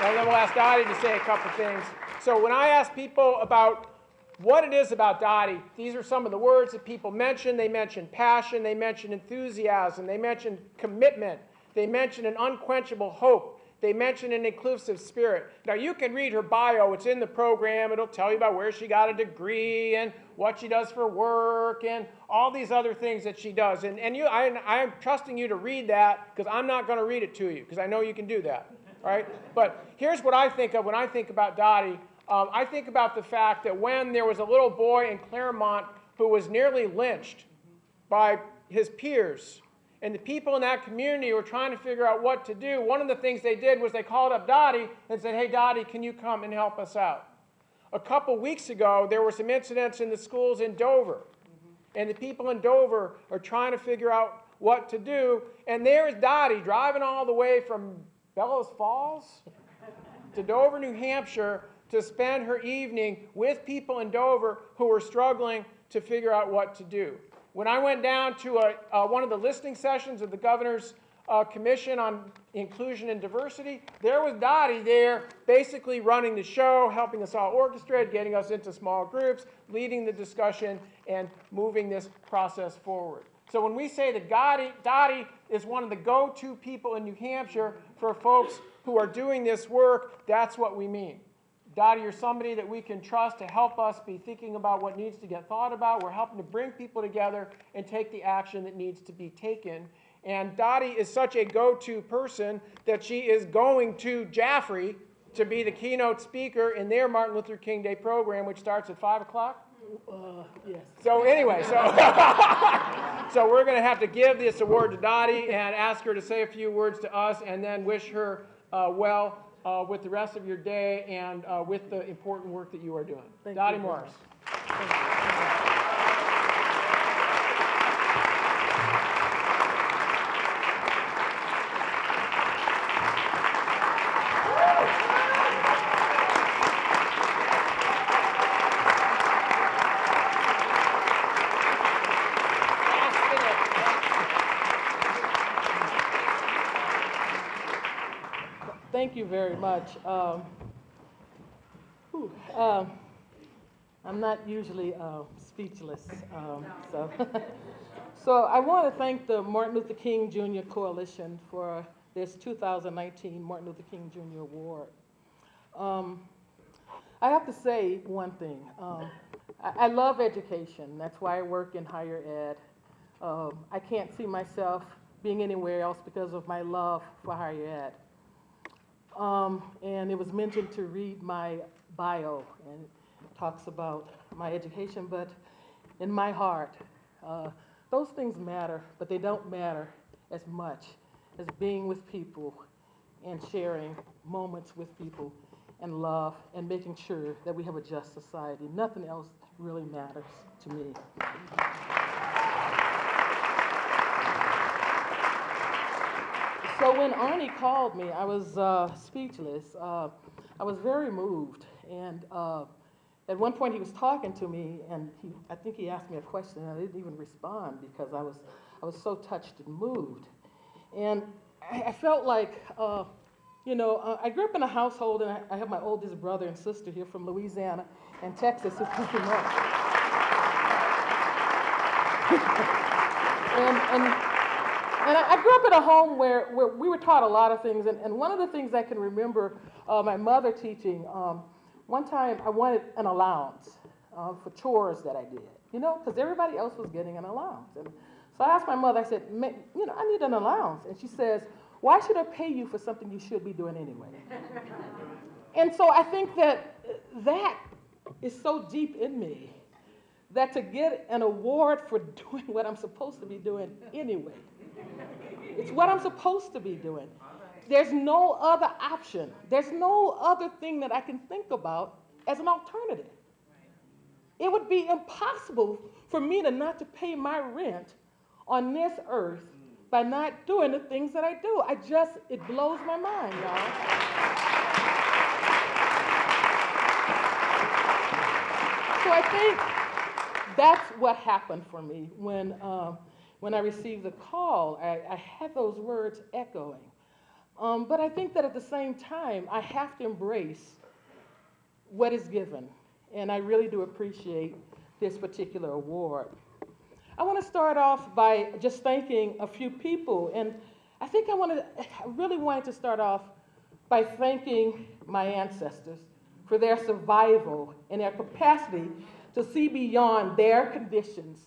and then we'll ask Dottie to say a couple things. So when I ask people about what it is about Dottie, these are some of the words that people mention. They mention passion, they mention enthusiasm, they mention commitment, they mention an unquenchable hope, they mention an inclusive spirit. Now you can read her bio, it's in the program, it'll tell you about where she got a degree and what she does for work and all these other things that she does. And I'm trusting you to read that because I'm not going to read it to you because I know you can do that, right? But here's what I think of when I think about Dottie. I think about the fact that when there was a little boy in Claremont who was nearly lynched by his peers, and the people in that community were trying to figure out what to do, one of the things they did was they called up Dottie and said, hey, Dottie, can you come and help us out? A couple weeks ago, there were some incidents in the schools in Dover. And the people in Dover are trying to figure out what to do. And there's Dottie driving all the way from Bellows Falls to Dover, New Hampshire, to spend her evening with people in Dover who were struggling to figure out what to do. When I went down to one of the listening sessions of the Governor's Commission on Inclusion and Diversity, there was Dottie there basically running the show, helping us all orchestrate, getting us into small groups, leading the discussion, and moving this process forward. So when we say that Dottie is one of the go-to people in New Hampshire for folks who are doing this work, that's what we mean. Dottie, you're somebody that we can trust to help us be thinking about what needs to get thought about. We're helping to bring people together and take the action that needs to be taken. And Dottie is such a go-to person that she is going to Jaffrey to be the keynote speaker in their Martin Luther King Day program, which starts at 5 o'clock? Yes. So anyway, so we're going to have to give this award to Dottie and ask her to say a few words to us and then wish her well with the rest of your day and with the important work that you are doing. Dottie Morris. Thank you very much. I'm not usually speechless, so I want to thank the Martin Luther King Jr. Coalition for this 2019 Martin Luther King Jr. Award. I have to say one thing. I love education. That's why I work in higher ed. I can't see myself being anywhere else because of my love for higher ed. And it was mentioned to read my bio, and it talks about my education, but in my heart, those things matter, but they don't matter as much as being with people and sharing moments with people and love and making sure that we have a just society. Nothing else really matters to me. So when Arnie called me, I was speechless. I was very moved, and at one point he was talking to me, and I think he asked me a question, and I didn't even respond because I was so touched and moved. And I felt like, I grew up in a household, and I have my oldest brother and sister here from Louisiana and Texas who came up. And I grew up in a home where we were taught a lot of things, and one of the things I can remember my mother teaching one time I wanted an allowance for chores that I did, you know, because everybody else was getting an allowance. And so I asked my mother, I said, you know, I need an allowance. And she says, why should I pay you for something you should be doing anyway? And so I think that that is so deep in me that to get an award for doing what I'm supposed to be doing anyway, it's what I'm supposed to be doing. There's no other option. There's no other thing that I can think about as an alternative. It would be impossible for me to not to pay my rent on this earth by not doing the things that I do. It blows my mind, y'all. So I think that's what happened for me when I received the call. I had those words echoing. But I think that at the same time, I have to embrace what is given. And I really do appreciate this particular award. I want to start off by just thanking a few people. And I think I really wanted to start off by thanking my ancestors for their survival and their capacity to see beyond their conditions,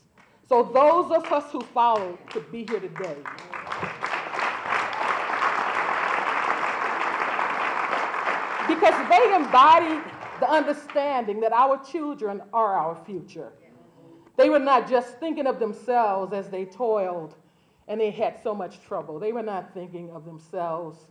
so those of us who followed could be here today. Because they embodied the understanding that our children are our future. They were not just thinking of themselves as they toiled and they had so much trouble. They were not thinking of themselves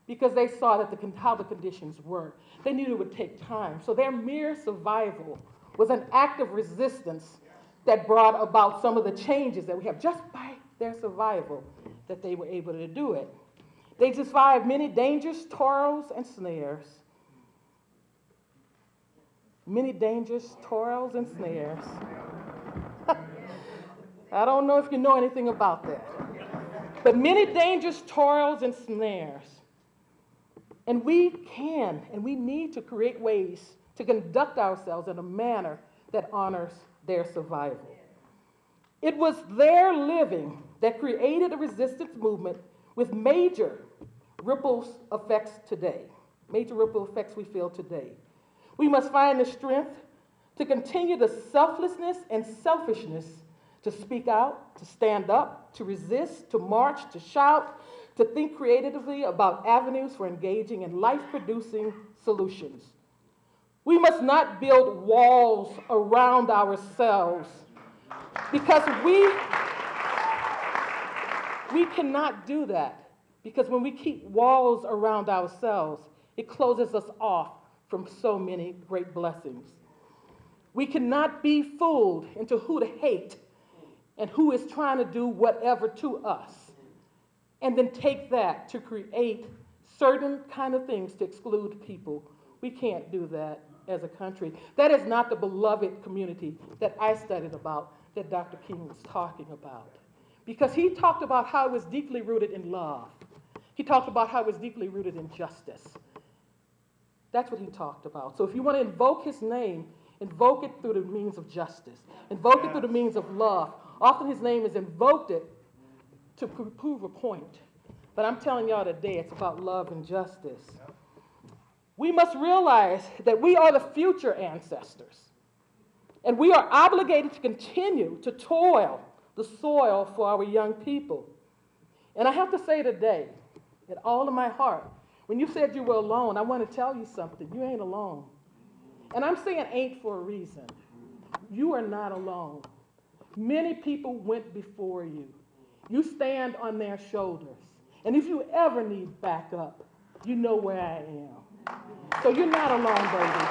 because they saw that how the conditions were. They knew it would take time. So their mere survival was an act of resistance that brought about some of the changes that we have just by their survival, that they were able to do it. They survived many dangers, toils, and snares. Many dangers, toils, and snares. I don't know if you know anything about that. But many dangers, toils, and snares. And we can and we need to create ways to conduct ourselves in a manner that honors their survival. It was their living that created a resistance movement with major ripple effects today. Major ripple effects we feel today. We must find the strength to continue the selflessness and selfishness to speak out, to stand up, to resist, to march, to shout, to think creatively about avenues for engaging in life-producing solutions. We must not build walls around ourselves because we cannot do that, because when we keep walls around ourselves, it closes us off from so many great blessings. We cannot be fooled into who to hate and who is trying to do whatever to us, and then take that to create certain kind of things to exclude people. We can't do that as a country. That is not the beloved community that I studied about, that Dr. King was talking about. Because he talked about how it was deeply rooted in love. He talked about how it was deeply rooted in justice. That's what he talked about. So if you want to invoke his name, invoke it through the means of justice. Invoke it through the means of love. Often his name is invoked it to prove a point. But I'm telling y'all today, it's about love and justice. We must realize that we are the future ancestors. And we are obligated to continue to toil the soil for our young people. And I have to say today, in all of my heart, when you said you were alone, I want to tell you something. You ain't alone. And I'm saying ain't for a reason. You are not alone. Many people went before you. You stand on their shoulders. And if you ever need backup, you know where I am. So you're not alone, baby.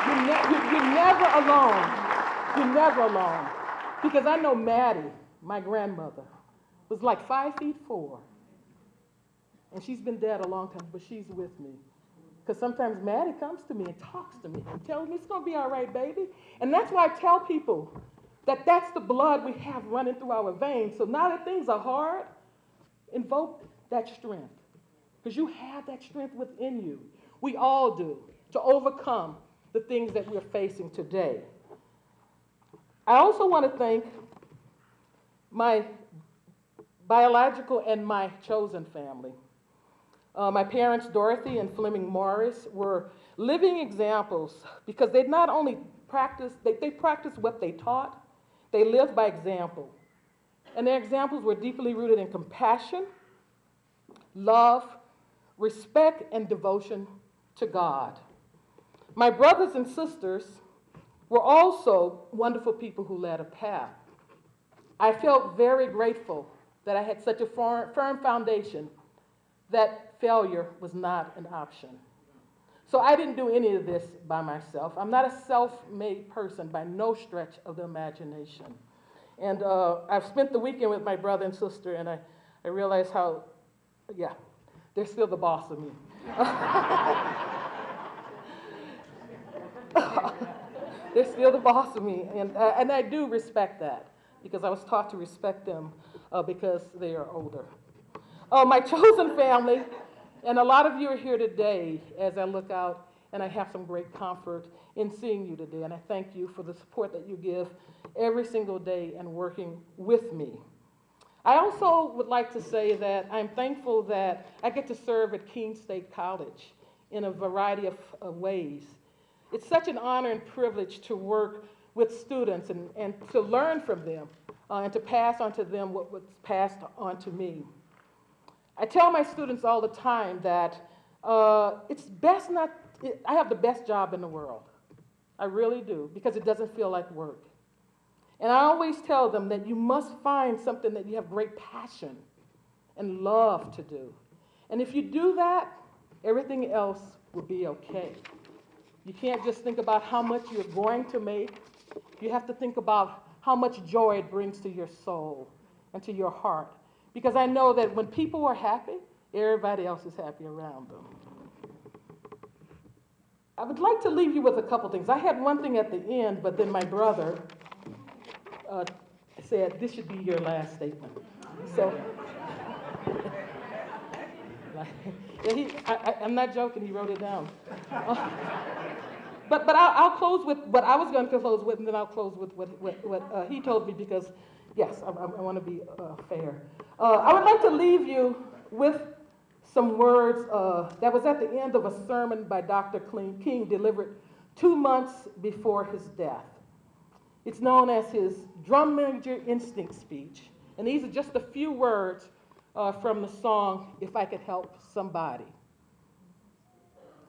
You're never alone. You're never alone. Because I know Maddie, my grandmother, was like 5'4". And she's been dead a long time, but she's with me. Because sometimes Maddie comes to me and talks to me and tells me it's going to be all right, baby. And that's why I tell people that that's the blood we have running through our veins. So now that things are hard, invoke that strength. Because you have that strength within you. We all do, to overcome the things that we're facing today. I also want to thank my biological and my chosen family. My parents, Dorothy and Fleming Morris, were living examples because they not only practiced, they practiced what they taught, they lived by example. And their examples were deeply rooted in compassion, love, respect, and devotion to God. My brothers and sisters were also wonderful people who led a path. I felt very grateful that I had such a firm foundation that failure was not an option. So I didn't do any of this by myself. I'm not a self-made person by no stretch of the imagination. And I've spent the weekend with my brother and sister, and I realized how, yeah, they're still the boss of me. They're still the boss of me, and I do respect that, because I was taught to respect them because they are older. My chosen family, and a lot of you are here today as I look out, and I have some great comfort in seeing you today, and I thank you for the support that you give every single day and working with me. I also would like to say that I'm thankful that I get to serve at Keene State College in a variety of ways. It's such an honor and privilege to work with students and to learn from them and to pass on to them what was passed on to me. I tell my students all the time that it's best not, I have the best job in the world. I really do, because it doesn't feel like work. And I always tell them that you must find something that you have great passion and love to do. And if you do that, everything else will be okay. You can't just think about how much you're going to make. You have to think about how much joy it brings to your soul and to your heart. Because I know that when people are happy, everybody else is happy around them. I would like to leave you with a couple things. I had one thing at the end, but then my brother said, this should be your last statement. So, I'm not joking, he wrote it down. But I'll close with what I was going to close with, and then I'll close with what he told me, because, yes, I want to be fair. I would like to leave you with some words that was at the end of a sermon by Dr. King delivered 2 months before his death. It's known as his drum major instinct speech, and these are just a few words from the song, If I Could Help Somebody.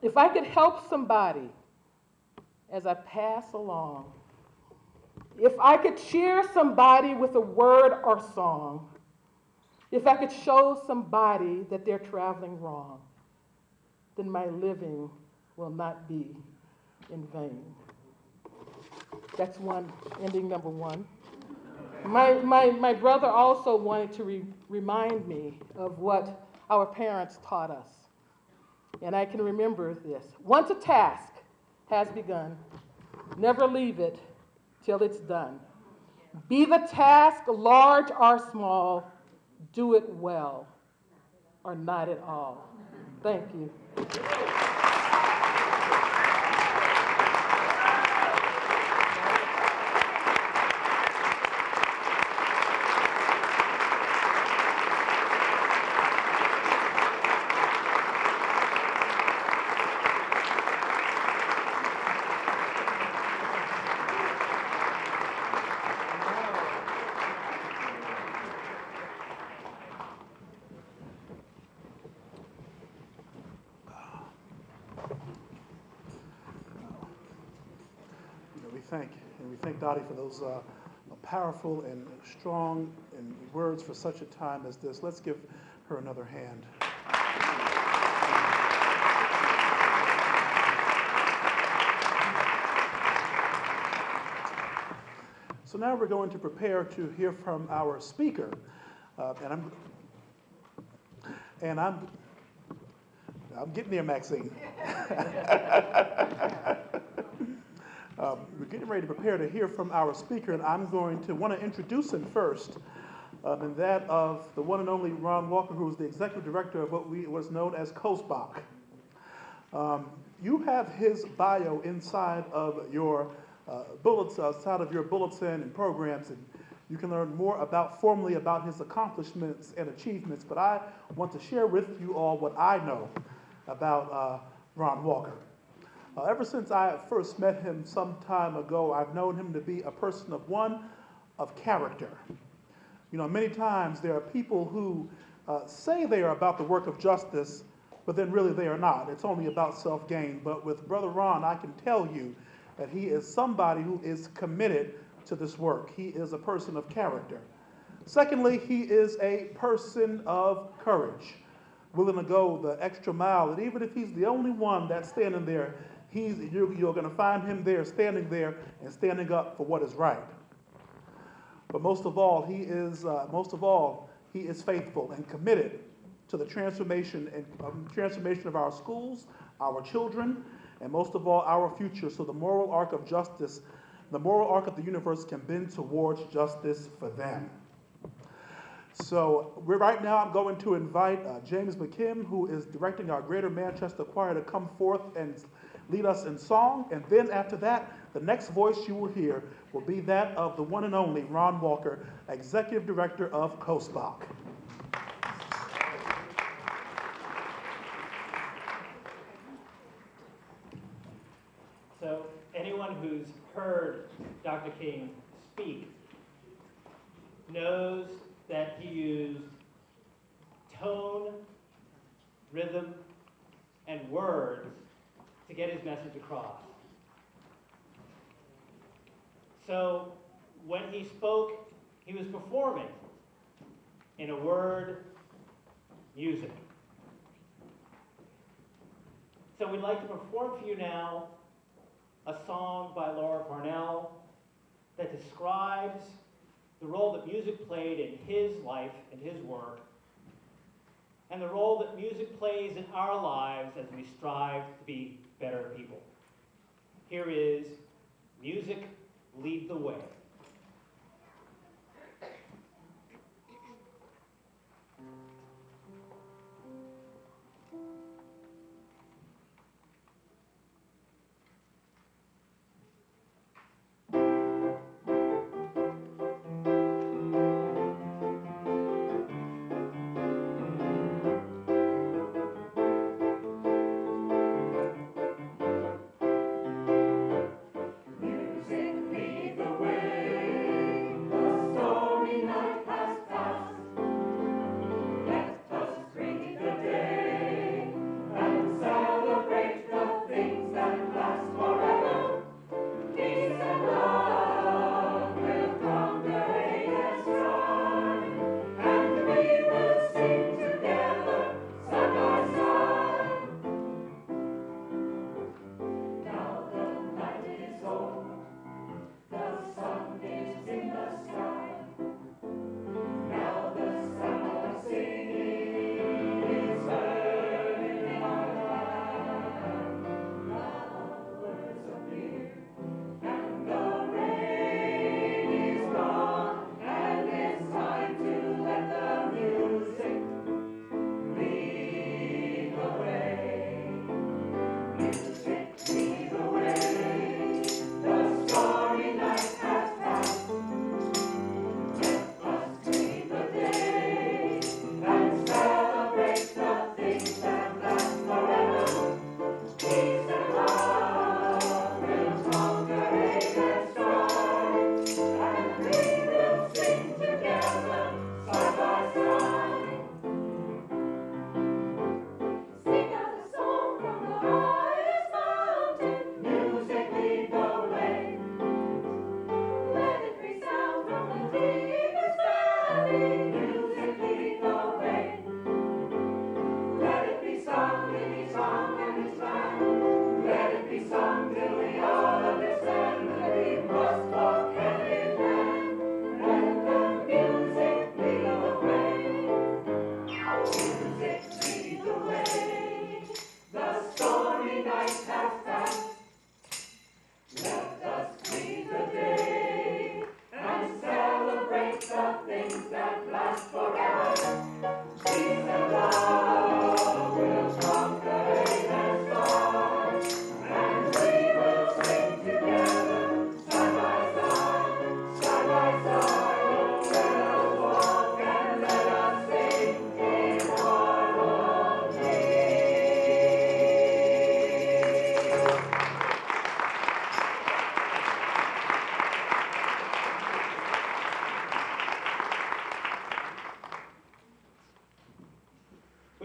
If I could help somebody as I pass along, if I could cheer somebody with a word or song, if I could show somebody that they're traveling wrong, then my living will not be in vain. That's ending number one. My brother also wanted to remind me of what our parents taught us. And I can remember this. Once a task has begun, never leave it till it's done. Be the task large or small, do it well or not at all. Thank you. We thank Dottie for those powerful and strong and words for such a time as this. Let's give her another hand. So now we're going to prepare to hear from our speaker, and I'm getting there, Maxine. We're getting ready to prepare to hear from our speaker, and I'm going to want to introduce him first, and that of the one and only Ron Walker, who is the executive director of what was known as COSBAC. You have his bio inside of your bulletin and programs, and You can learn more formally about his accomplishments and achievements, but I want to share with you all what I know about Ron Walker. Ever since I first met him some time ago, I've known him to be a person of character. You know, many times there are people who say they are about the work of justice, but then really they are not. It's only about self-gain. But with Brother Ron, I can tell you that he is somebody who is committed to this work. He is a person of character. Secondly, he is a person of courage, willing to go the extra mile. And even if he's the only one that's standing there, you're going to find him there, standing and standing up for what is right. But most of all, he is faithful and committed to the transformation of our schools, our children, and most of all, our future. So the moral arc of justice, the moral arc of the universe can bend towards justice for them. So right now I'm going to invite James McKim, who is directing our Greater Manchester Choir, to come forth and lead us in song. And then after that, the next voice you will hear will be that of the one and only Ron Walker, Executive Director of COSBAC. So anyone who's heard Dr. King speak knows that he used tone, rhythm, and words to get his message across. So when he spoke, he was performing in a word, music. So we'd like to perform for you now a song by Laura Parnell that describes the role that music played in his life and his work, and the role that music plays in our lives as we strive to be better people. Here is Music Lead the Way. Music lead the way.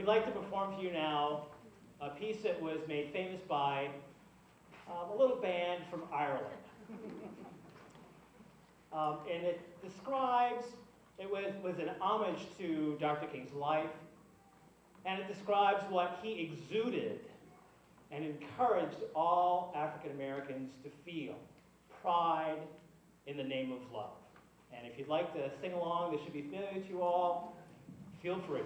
we'd like to perform for you now a piece that was made famous by a little band from Ireland. And it describes, it was an homage to Dr. King's life, and it describes what he exuded and encouraged all African Americans to feel: pride in the name of love. And if you'd like to sing along, this should be familiar to you all. Feel free.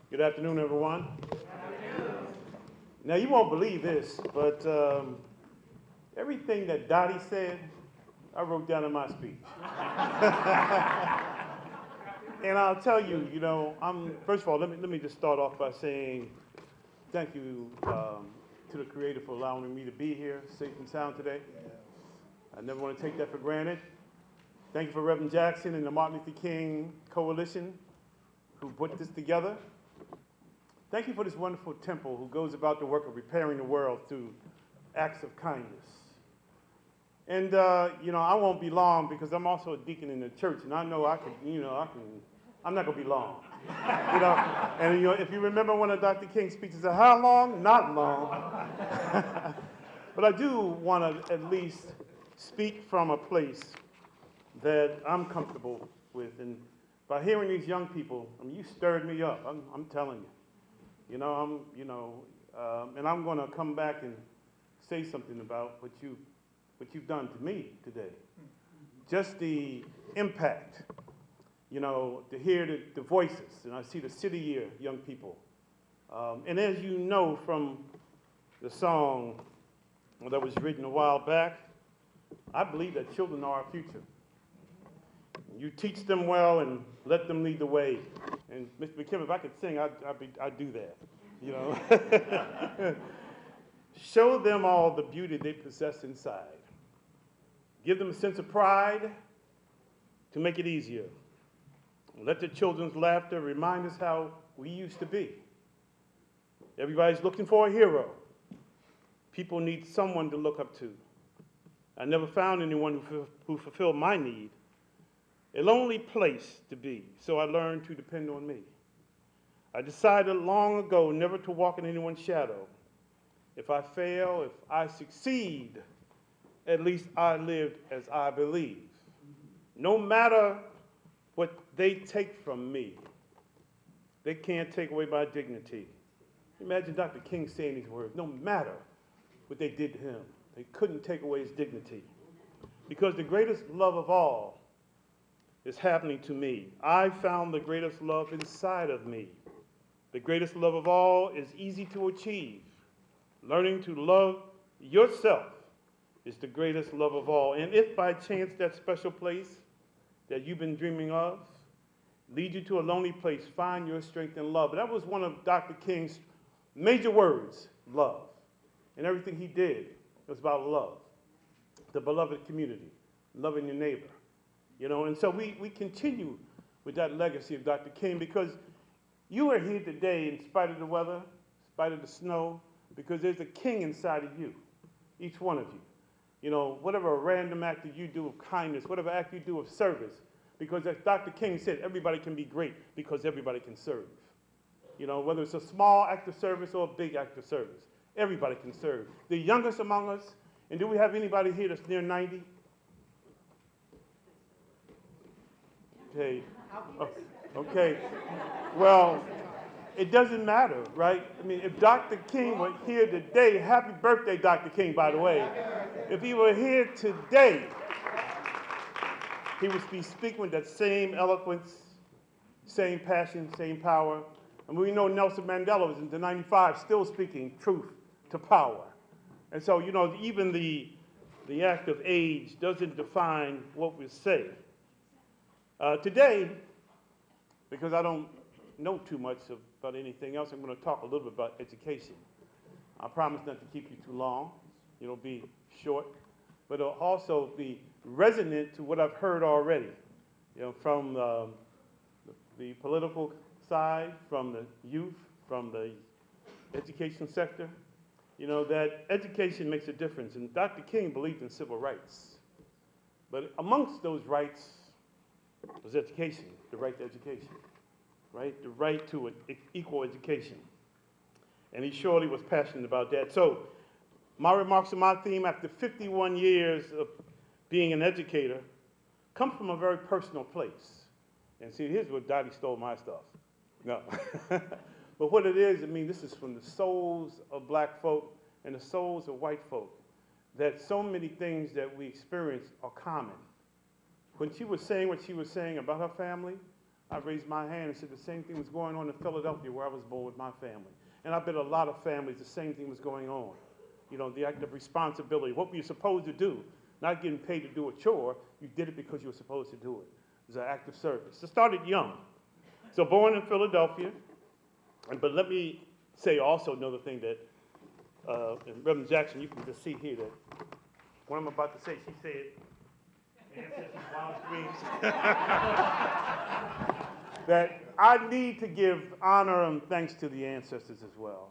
Good afternoon, everyone. Now, you won't believe this, but everything that Dottie said, I wrote down in my speech. And I'll tell you, first of all, let me just start off by saying thank you to the Creator for allowing me to be here, safe and sound today. I never want to take that for granted. Thank you for Reverend Jackson and the Martin Luther King Coalition who put this together. Thank you for this wonderful temple who goes about the work of repairing the world through acts of kindness. And, I won't be long because I'm also a deacon in the church, and I know I'm not going to be long. And, if you remember one of Dr. King's speeches, how long? Not long. But I do want to at least speak from a place that I'm comfortable with. And by hearing these young people, you stirred me up. I'm telling you. And I'm going to come back and say something about what you've done to me today. Just the impact, to hear the voices, and I see the city year young people And as you know from the song that was written a while back, I believe that children are our future. You teach them well and let them lead the way. And Mr. McKim, if I could sing, I'd do that, you know. Show them all the beauty they possess inside. Give them a sense of pride to make it easier. Let the children's laughter remind us how we used to be. Everybody's looking for a hero. People need someone to look up to. I never found anyone who fulfilled my need. A lonely place to be, so I learned to depend on me. I decided long ago never to walk in anyone's shadow. If I fail, if I succeed, at least I lived as I believe. No matter what they take from me, they can't take away my dignity. Imagine Dr. King saying these words, no matter what they did to him, they couldn't take away his dignity. Because the greatest love of all is happening to me. I found the greatest love inside of me. The greatest love of all is easy to achieve. Learning to love yourself is the greatest love of all. And if by chance that special place that you've been dreaming of leads you to a lonely place, find your strength in love. And that was one of Dr. King's major words, love. And everything he did was about love, the beloved community, loving your neighbor. You know, and so we continue with that legacy of Dr. King because you are here today in spite of the weather, in spite of the snow, because there's a king inside of you, each one of you. You know, whatever random act that you do of kindness, whatever act you do of service, because as Dr. King said, everybody can be great because everybody can serve. You know, whether it's a small act of service or a big act of service, everybody can serve. The youngest among us, and do we have anybody here that's near 90? Okay. Okay. Well, it doesn't matter, right? I mean, if Dr. King were here today, happy birthday, Dr. King, by the way. If he were here today, he would be speaking with that same eloquence, same passion, same power. And we know Nelson Mandela was in the 95 still speaking truth to power. And so, you know, even the act of age doesn't define what we say. Today, because I don't know too much about anything else, I'm going to talk a little bit about education. I promise not to keep you too long. It'll be short, but it'll also be resonant to what I've heard already, you know, from the political side, from the youth, from the education sector. You know, that education makes a difference. And Dr. King believed in civil rights. But amongst those rights was education, the right to education, right? The right to equal education. And he surely was passionate about that. So my remarks on my theme after 51 years of being an educator come from a very personal place. And see, here's where Dottie stole my stuff. No. But what it is, I mean, this is from the souls of black folk and the souls of white folk, that so many things that we experience are common. When she was saying what she was saying about her family, I raised my hand and said the same thing was going on in Philadelphia where I was born with my family. And I bet a lot of families the same thing was going on. You know, the act of responsibility, what were you supposed to do? Not getting paid to do a chore, you did it because you were supposed to do it. It was an act of service. It started young. So born in Philadelphia, but let me say also another thing that, and Reverend Jackson, you can just see here that what I'm about to say, she said, ancestors, wild streams, that I need to give honor and thanks to the ancestors as well.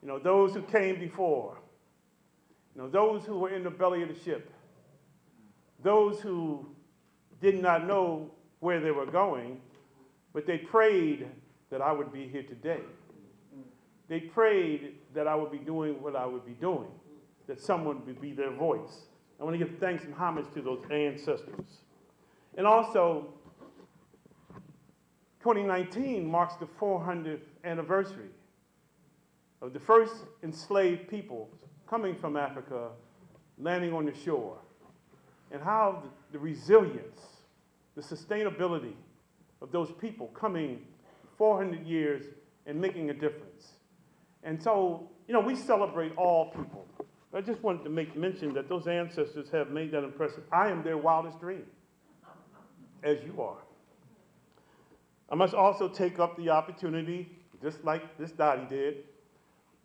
You know, those who came before, you know, those who were in the belly of the ship, those who did not know where they were going, but they prayed that I would be here today. They prayed that I would be doing what I would be doing, that someone would be their voice. I want to give thanks and homage to those ancestors. And also, 2019 marks the 400th anniversary of the first enslaved people coming from Africa, landing on the shore, and how the resilience, the sustainability of those people coming 400 years and making a difference. And so, you know, we celebrate all people. I just wanted to make mention that those ancestors have made that impression. I am their wildest dream, as you are. I must also take up the opportunity, just like this Dottie did,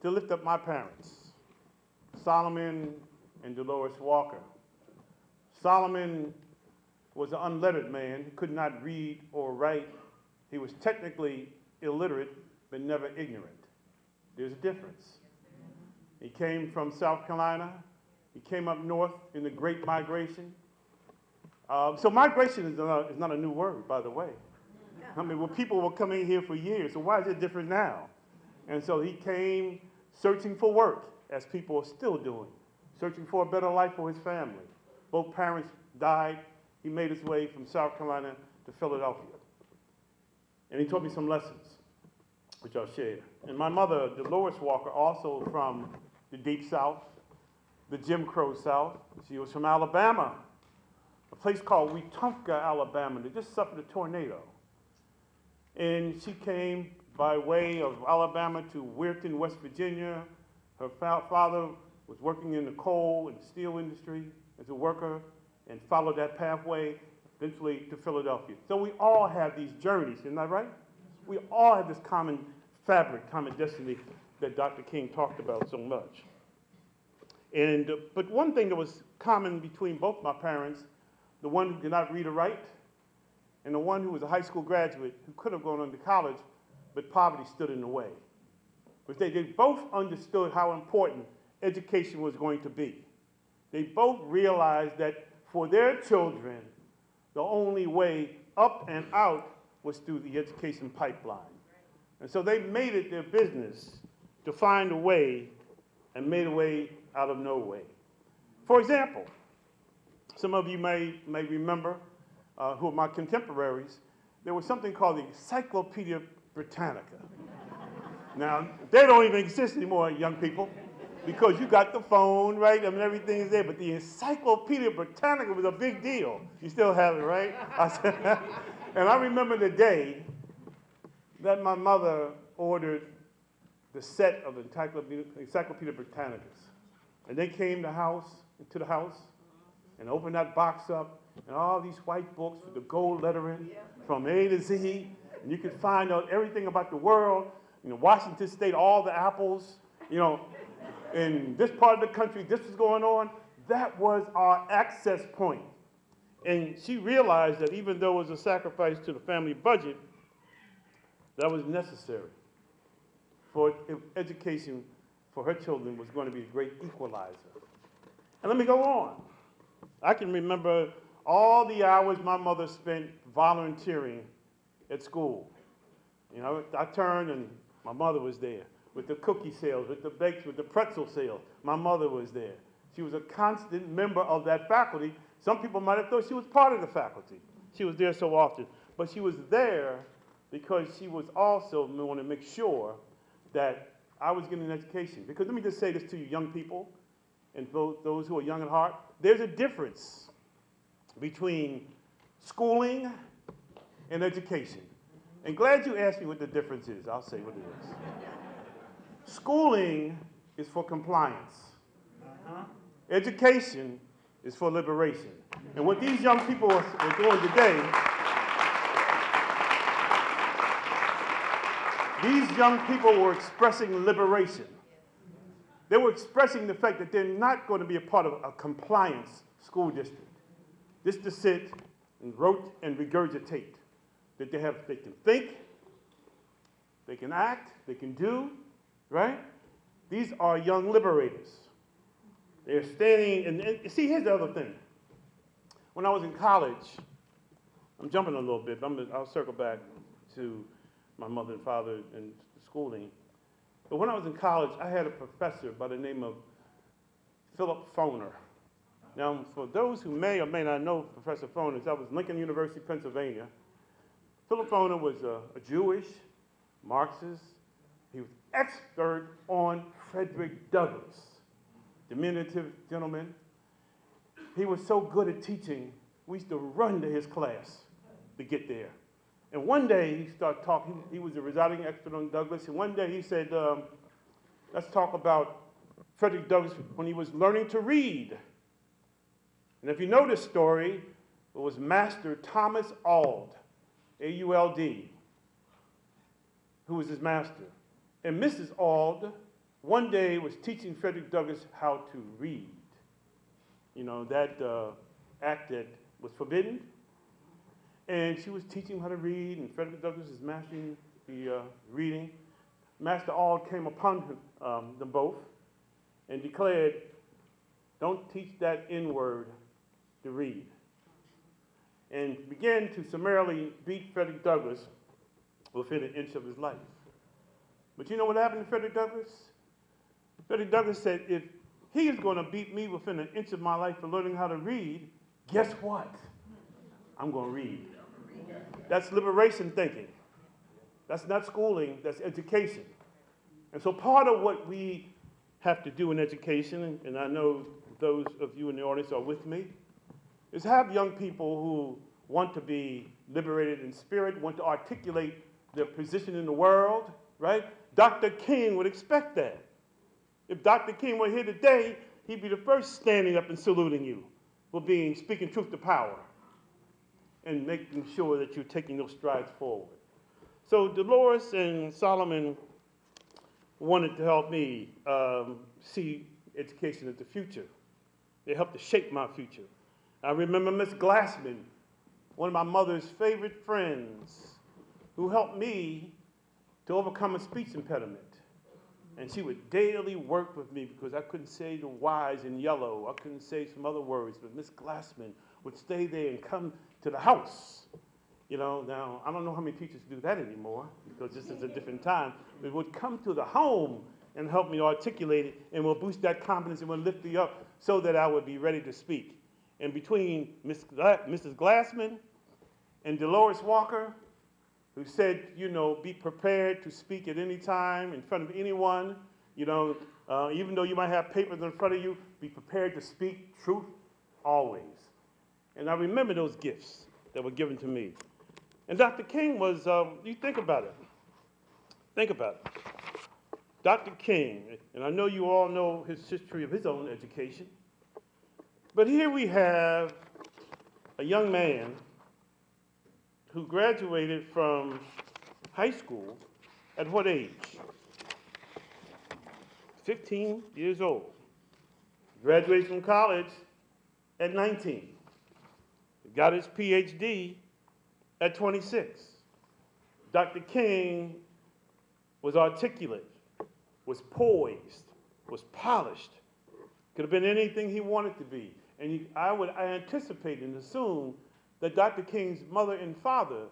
to lift up my parents, Solomon and Dolores Walker. Solomon was an unlettered man. He could not read or write. He was technically illiterate, but never ignorant. There's a difference. He came from South Carolina. He came up north in the Great Migration. So migration is not a new word, by the way. I mean, well, people were coming here for years, so why is it different now? And so he came searching for work, as people are still doing, searching for a better life for his family. Both parents died. He made his way from South Carolina to Philadelphia. And he taught me some lessons, which I'll share. And my mother, Dolores Walker, also from the Deep South, the Jim Crow South. She was from Alabama, a place called Wetumpka, Alabama, that just suffered a tornado. And she came by way of Alabama to Weirton, West Virginia. Her father was working in the coal and steel industry as a worker and followed that pathway eventually to Philadelphia. So we all have these journeys, isn't that right? We all have this common fabric, common destiny that Dr. King talked about so much. And, but one thing that was common between both my parents, the one who did not read or write, and the one who was a high school graduate who could have gone on to college, but poverty stood in the way. But they both understood how important education was going to be. They both realized that for their children, the only way up and out was through the education pipeline. And so they made it their business to find a way and made a way out of no way. For example, some of you may remember, who are my contemporaries, there was something called the Encyclopedia Britannica. Now, they don't even exist anymore, young people, because you got the phone, right? I mean, everything is there. But the Encyclopedia Britannica was a big deal. You still have it, right? And I remember the day that my mother ordered the set of Encyclopedia Britannicas. And they came to the house, and opened that box up, and all these white books with the gold lettering from A to Z. And you could find out everything about the world. You know, Washington State, all the apples, you know, in this part of the country, this was going on. That was our access point. And she realized that even though it was a sacrifice to the family budget, that was necessary for education for her children was going to be a great equalizer. And let me go on. I can remember all the hours my mother spent volunteering at school. You know, I turned and my mother was there with the cookie sales, with the bakes, with the pretzel sales. My mother was there. She was a constant member of that faculty. Some people might have thought she was part of the faculty. She was there so often. But she was there because she was also wanting to make sure that I was getting an education. Because let me just say this to you young people, and those who are young at heart, there's a difference between schooling and education. And glad you asked me what the difference is. I'll say what it is. Schooling is for compliance. Education is for liberation. And what these young people are doing today, these young people were expressing liberation. They were expressing the fact that they're not going to be a part of a compliance school district. Just to sit and rote and regurgitate. That they can think, they can act, they can do, right? These are young liberators. They're standing, and see, here's the other thing. When I was in college, I'm jumping a little bit, but I'll circle back to my mother and father and schooling. But when I was in college, I had a professor by the name of Philip Foner. Now, for those who may or may not know Professor Foner, that was Lincoln University, Pennsylvania. Philip Foner was a Jewish Marxist. He was expert on Frederick Douglass, diminutive gentleman. He was so good at teaching, we used to run to his class to get there. And one day he started talking. He was a residing expert on Douglass. And one day he said, let's talk about Frederick Douglass when he was learning to read. And if you know this story, it was Master Thomas Auld, A-U-L-D, who was his master. And Mrs. Auld one day was teaching Frederick Douglass how to read. You know, that act that was forbidden. And she was teaching him how to read, and Frederick Douglass is mastering the reading. Master Auld came upon them both and declared, don't teach that N-word to read. And began to summarily beat Frederick Douglass within an inch of his life. But you know what happened to Frederick Douglass? Frederick Douglass said, if he is going to beat me within an inch of my life for learning how to read, guess what? I'm going to read. That's liberation thinking. That's not schooling, that's education. And so part of what we have to do in education, and I know those of you in the audience are with me, is have young people who want to be liberated in spirit, want to articulate their position in the world, right? Dr. King would expect that. If Dr. King were here today, he'd be the first standing up and saluting you for speaking truth to power and making sure that you're taking those strides forward. So Dolores and Solomon wanted to help me see education as the future. They helped to shape my future. I remember Miss Glassman, one of my mother's favorite friends, who helped me to overcome a speech impediment. And she would daily work with me because I couldn't say the Y's in yellow. I couldn't say some other words, but Miss Glassman would stay there and come to the house. You know, now, I don't know how many teachers do that anymore because this is a different time. They would come to the home and help me articulate it, and we'll boost that confidence and we'll lift me up so that I would be ready to speak. And between Mrs. Glassman and Dolores Walker, who said, you know, be prepared to speak at any time in front of anyone, you know, even though you might have papers in front of you, be prepared to speak truth always. And I remember those gifts that were given to me. And Dr. King was, you think about it. Think about it. Dr. King, and I know you all know his history of his own education, but here we have a young man who graduated from high school at what age? 15 years old. Graduated from college at 19. Got his PhD at 26. Dr. King was articulate, was poised, was polished. Could have been anything he wanted to be. And I anticipate and assume that Dr. King's mother and father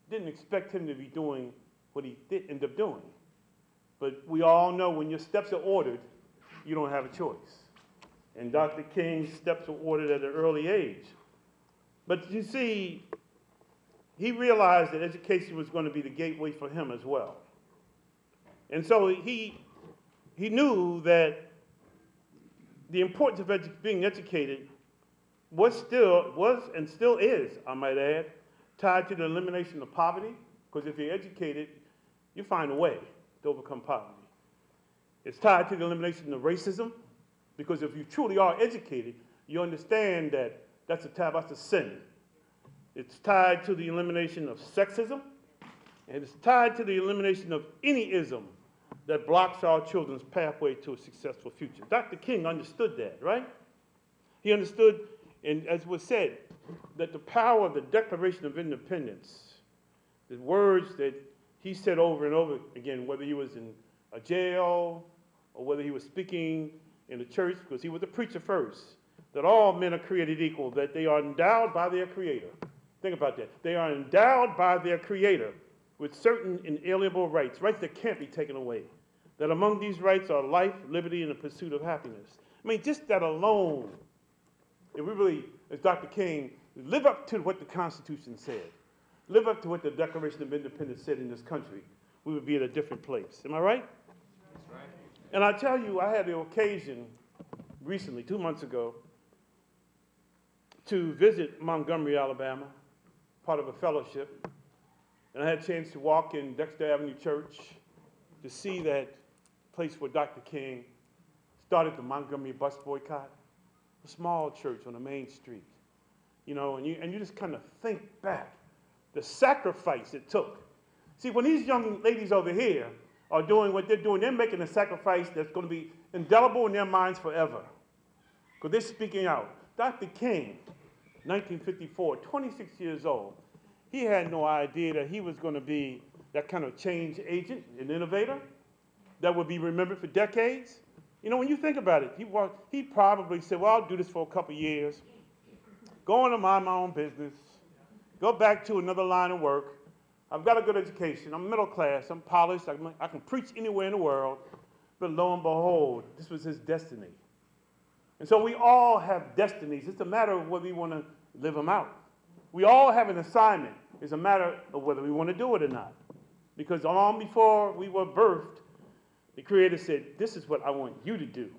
didn't expect him to be doing what he did end up doing. But we all know when your steps are ordered, you don't have a choice. And Dr. King's steps were ordered at an early age. But you see, he realized that education was going to be the gateway for him as well. And so he knew that the importance of being educated was and still is, I might add, tied to the elimination of poverty, because if you're educated, you find a way to overcome poverty. It's tied to the elimination of racism, because if you truly are educated, you understand that that's a sin. It's tied to the elimination of sexism, and it's tied to the elimination of any ism that blocks our children's pathway to a successful future. Dr. King understood that, right? He understood, and as was said, that the power of the Declaration of Independence, the words that he said over and over again, whether he was in a jail or whether he was speaking in a church, because he was a preacher first, that all men are created equal, that they are endowed by their Creator. Think about that. They are endowed by their Creator with certain inalienable rights that can't be taken away. That among these rights are life, liberty, and the pursuit of happiness. I mean, just that alone, if we really, as Dr. King, live up to what the Constitution said, live up to what the Declaration of Independence said in this country, we would be at a different place. Am I right? That's right. And I tell you, I had the occasion recently, 2 months ago, to visit Montgomery, Alabama, part of a fellowship. And I had a chance to walk in Dexter Avenue Church to see that place where Dr. King started the Montgomery bus boycott, a small church on the main street. You know, and you just kind of think back, the sacrifice it took. See, when these young ladies over here are doing what they're doing, they're making a sacrifice that's going to be indelible in their minds forever. Because they're speaking out. Dr. King, 1954, 26 years old, he had no idea that he was going to be that kind of change agent, an innovator, that would be remembered for decades. You know, when you think about it, he probably said, well, I'll do this for a couple years, go on to mind my own business, go back to another line of work. I've got a good education. I'm middle class. I'm polished. I can preach anywhere in the world. But lo and behold, this was his destiny. And so we all have destinies. It's a matter of whether we want to live them out. We all have an assignment. It's a matter of whether we want to do it or not. Because long before we were birthed, the Creator said, this is what I want you to do,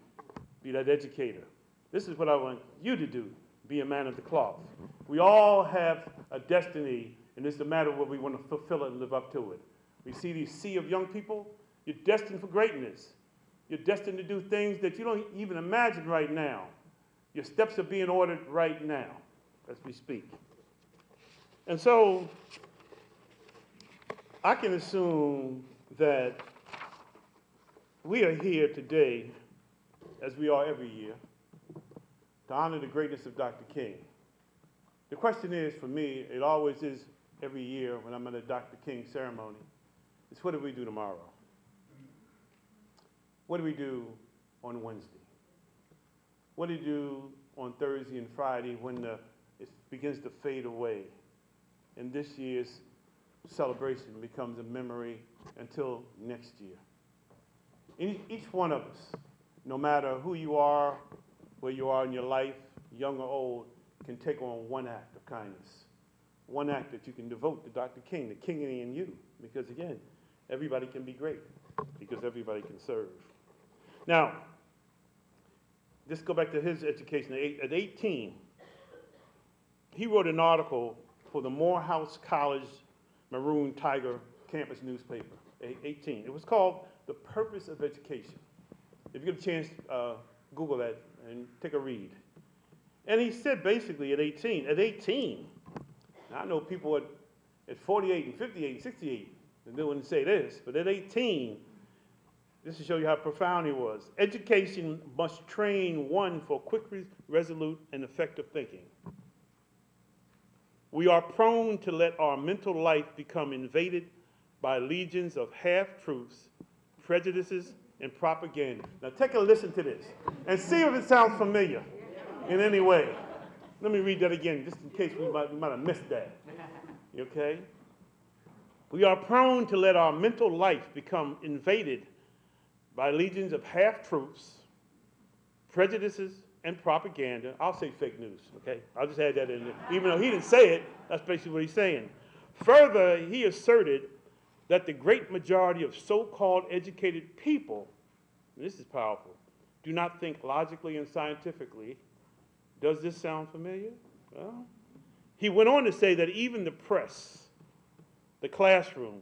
be that educator. This is what I want you to do, be a man of the cloth. We all have a destiny, and it's a matter of whether we want to fulfill it and live up to it. We see these sea of young people. You're destined for greatness. You're destined to do things that you don't even imagine right now. Your steps are being ordered right now as we speak. And so I can assume that we are here today, as we are every year, to honor the greatness of Dr. King. The question is, for me, it always is every year when I'm at a Dr. King ceremony, is what do we do tomorrow? What do we do on Wednesday? What do you do on Thursday and Friday when it begins to fade away? And this year's celebration becomes a memory until next year. Each one of us, no matter who you are, where you are in your life, young or old, can take on one act of kindness. One act that you can devote to Dr. King, the King in you. Because again, everybody can be great because everybody can serve. Now, just go back to his education. At 18, he wrote an article for the Morehouse College Maroon Tiger campus newspaper, 18. It was called The Purpose of Education. If you get a chance, Google that and take a read. And he said basically at 18, now I know people at 48 and 58 and 68, they wouldn't say this, but at 18, this to show you how profound he was. Education must train one for quick, resolute, and effective thinking. We are prone to let our mental life become invaded by legions of half-truths, prejudices, and propaganda. Now take a listen to this and see if it sounds familiar in any way. Let me read that again, just in case we might have missed that. Okay? We are prone to let our mental life become invaded by legions of half-truths, prejudices, and propaganda. I'll say fake news, okay? I'll just add that in there. Even though he didn't say it, that's basically what he's saying. Further, he asserted that the great majority of so-called educated people, and this is powerful, do not think logically and scientifically. Does this sound familiar? Well, he went on to say that even the press, the classroom,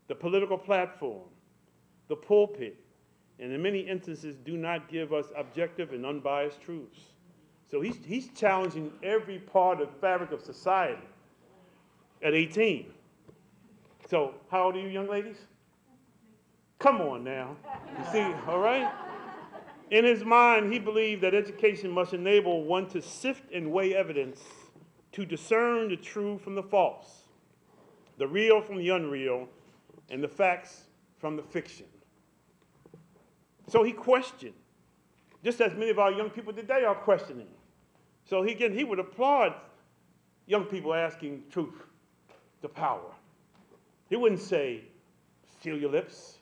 the political platform, the pulpit, and in many instances do not give us objective and unbiased truths. So he's challenging every part of the fabric of society at 18. So how old are you, young ladies? Come on now. You see, all right? In his mind, he believed that education must enable one to sift and weigh evidence, to discern the true from the false, the real from the unreal, and the facts from the fiction. So he questioned, just as many of our young people today are questioning. So he would applaud young people asking truth to power. He wouldn't say, seal your lips,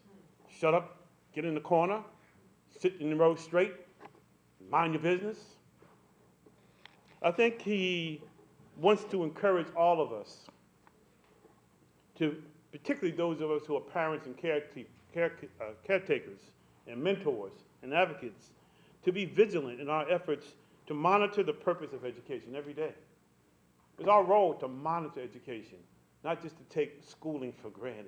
shut up, get in the corner, sit in the row straight, mind your business. I think he wants to encourage all of us, particularly those of us who are parents and caretakers and mentors and advocates, to be vigilant in our efforts to monitor the purpose of education every day. It's our role to monitor education. not just to take schooling for granted.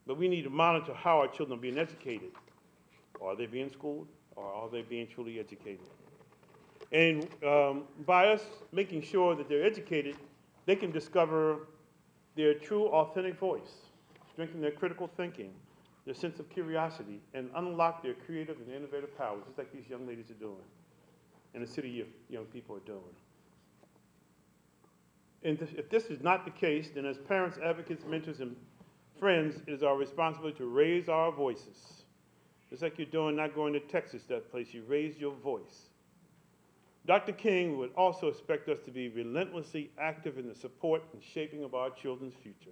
But we need to monitor how our children are being educated. Are they being schooled, or are they being truly educated? And by us making sure that they're educated, they can discover their true, authentic voice, strengthen their critical thinking, their sense of curiosity, and unlock their creative and innovative powers, just like these young ladies are doing, and the city of young people are doing. And if this is not the case, then as parents, advocates, mentors, and friends, it is our responsibility to raise our voices. Just like you're doing, not going to Texas, that place, you raise your voice. Dr. King would also expect us to be relentlessly active in the support and shaping of our children's future.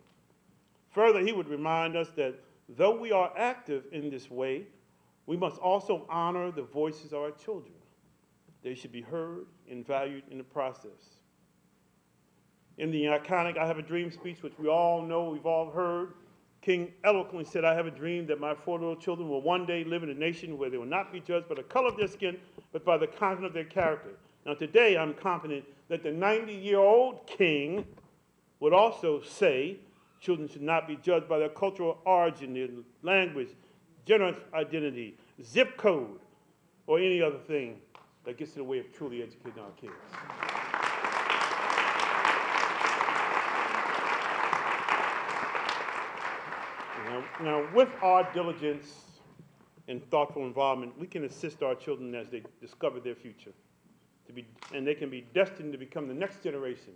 Further, he would remind us that though we are active in this way, we must also honor the voices of our children. They should be heard and valued in the process. In the iconic I Have a Dream speech, which we all know, we've all heard, King eloquently said, "I have a dream that my 4 little children will one day live in a nation where they will not be judged by the color of their skin, but by the content of their character." Now today, I'm confident that the 90-year-old king would also say children should not be judged by their cultural origin, their language, gender identity, zip code, or any other thing that gets in the way of truly educating our kids. Now, with our diligence and thoughtful involvement, we can assist our children as they discover their future. And they can be destined to become the next generation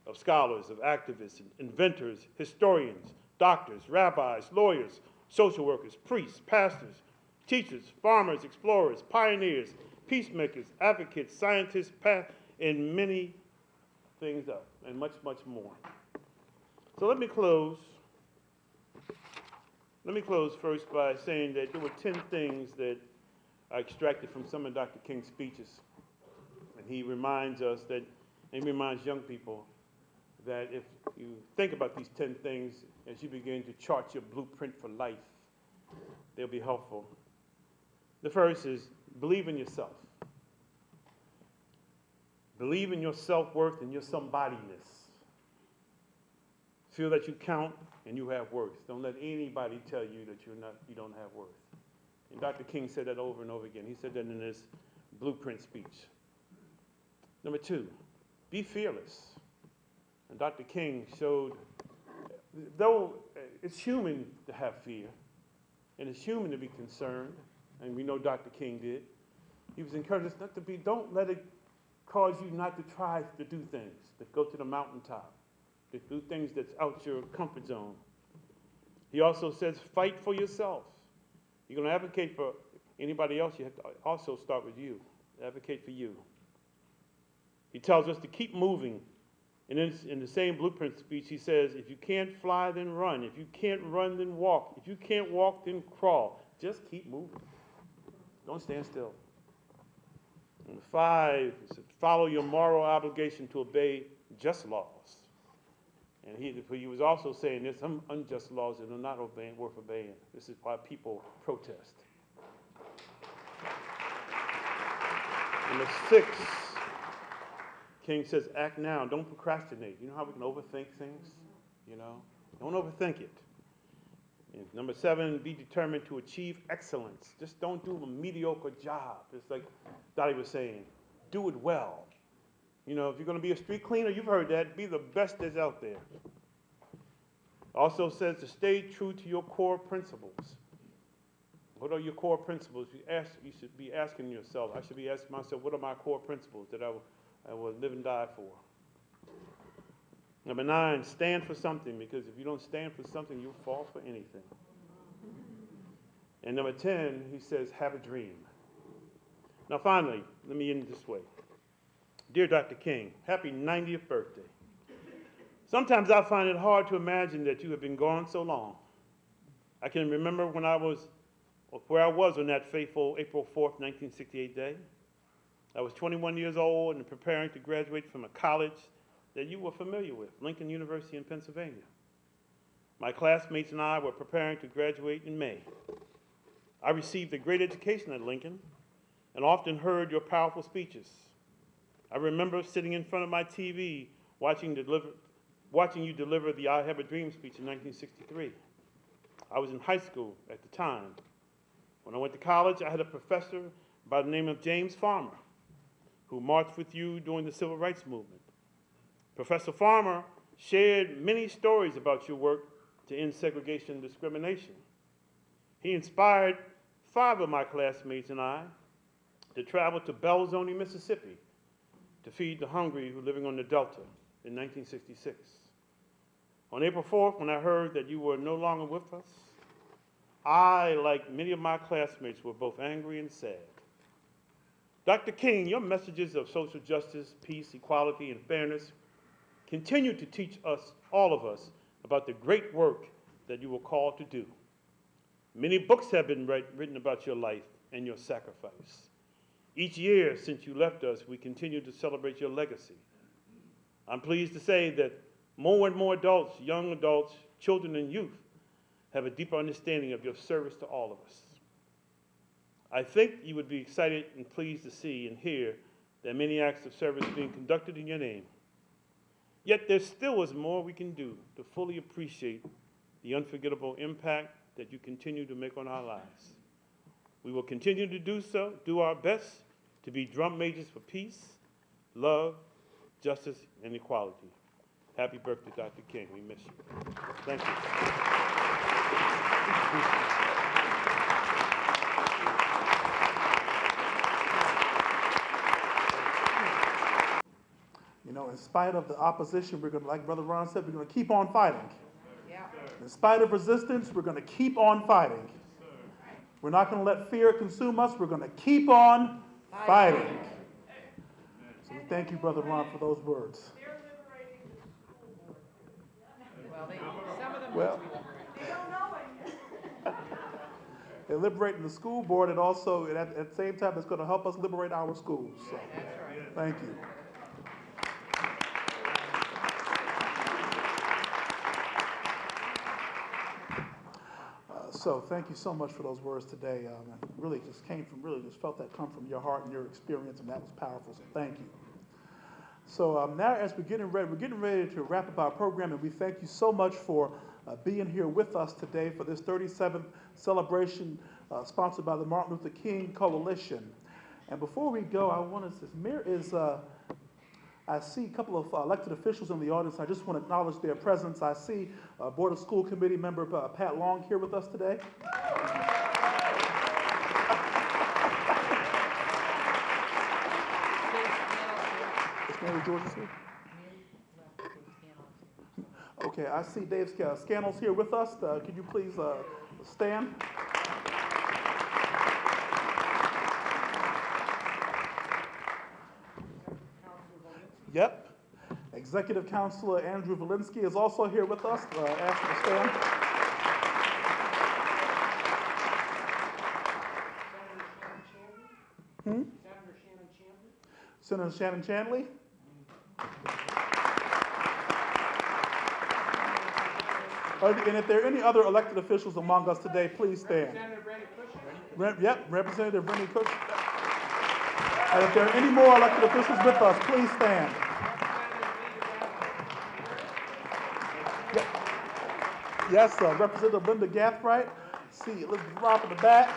of scholars, of activists, inventors, historians, doctors, rabbis, lawyers, social workers, priests, pastors, teachers, farmers, explorers, pioneers, peacemakers, advocates, scientists, and many things up, and much, much more. So let me close first by saying that there were 10 things that I extracted from some of Dr. King's speeches. And he reminds us that, and he reminds young people that if you think about these 10 things as you begin to chart your blueprint for life, they'll be helpful. The first is believe in yourself. Believe in your self-worth and your somebodyness. Feel that you count and you have worth. Don't let anybody tell you that you don't have worth. And Dr. King said that over and over again. He said that in his blueprint speech. Number 2, be fearless. And Dr. King showed, though it's human to have fear, and it's human to be concerned, and we know Dr. King did, he was encouraging us not to be, don't let it cause you not to try to do things, that go to the mountaintop, to do things that's out your comfort zone. He also says, fight for yourself. You're going to advocate for anybody else, you have to also start with you. Advocate for you. He tells us to keep moving. And in the same blueprint speech, he says, if you can't fly, then run. If you can't run, then walk. If you can't walk, then crawl. Just keep moving. Don't stand still. And 5, he said, follow your moral obligation to obey just laws. And he was also saying there's some unjust laws that are not worth obeying. This is why people protest. Number 6, King says, act now. Don't procrastinate. You know how we can overthink things? You know? Don't overthink it. And number 7, be determined to achieve excellence. Just don't do a mediocre job. It's like Dottie was saying, do it well. You know, if you're going to be a street cleaner, you've heard that, be the best that's out there. Also says to stay true to your core principles. What are your core principles? You should be asking yourself. I should be asking myself, what are my core principles that I will live and die for? Number 9, stand for something, because if you don't stand for something, you'll fall for anything. And number 10, he says, have a dream. Now finally, let me end this way. Dear Dr. King, happy 90th birthday. Sometimes I find it hard to imagine that you have been gone so long. I can remember where I was on that fateful April 4th, 1968 day. I was 21 years old and preparing to graduate from a college that you were familiar with, Lincoln University in Pennsylvania. My classmates and I were preparing to graduate in May. I received a great education at Lincoln and often heard your powerful speeches. I remember sitting in front of my TV watching you deliver the I Have a Dream speech in 1963. I was in high school at the time. When I went to college, I had a professor by the name of James Farmer, who marched with you during the Civil Rights Movement. Professor Farmer shared many stories about your work to end segregation and discrimination. He inspired 5 of my classmates and I to travel to Belzoni, Mississippi, to feed the hungry who were living on the Delta in 1966. On April 4th, when I heard that you were no longer with us, I, like many of my classmates, were both angry and sad. Dr. King, your messages of social justice, peace, equality, and fairness continue to teach us, all of us, about the great work that you were called to do. Many books have been written about your life and your sacrifice. Each year since you left us, we continue to celebrate your legacy. I'm pleased to say that more and more adults, young adults, children, and youth have a deeper understanding of your service to all of us. I think you would be excited and pleased to see and hear that many acts of service being conducted in your name. Yet there still is more we can do to fully appreciate the unforgettable impact that you continue to make on our lives. We will continue to do so, do our best to be drum majors for peace, love, justice, and equality. Happy birthday, Dr. King. We miss you. Thank you. You know, in spite of the opposition, we're going to, like Brother Ron said, we're going to keep on fighting. In spite of resistance, we're going to keep on fighting. We're not going to let fear consume us. We're going to keep on fighting. So we thank you, Brother Ron, for those words. Well, they're liberating the school board, and also at the same time, it's going to help us liberate our schools. So, thank you. So thank you so much for those words today. It really just felt that come from your heart and your experience, and that was powerful. So thank you. So now, as we're getting ready to wrap up our program, and we thank you so much for being here with us today for this 37th celebration sponsored by the Martin Luther King Coalition. And before we go, I see a couple of elected officials in the audience. I just want to acknowledge their presence. I see Board of School Committee member Pat Long here with us today. Is Mary George here? Okay, I see Dave Scannell's here with us. Could you please stand? Yep. Executive Counselor Andrew Valinsky is also here with us. Ask him to stand. Senator Shannon Chandley. And if there are any other elected officials among us today, please stand. Yep, Representative Rennie Cush. And if there are any more elected officials with us, please stand. Yes, Representative Linda Gathright. See Elizabeth Robb in the back.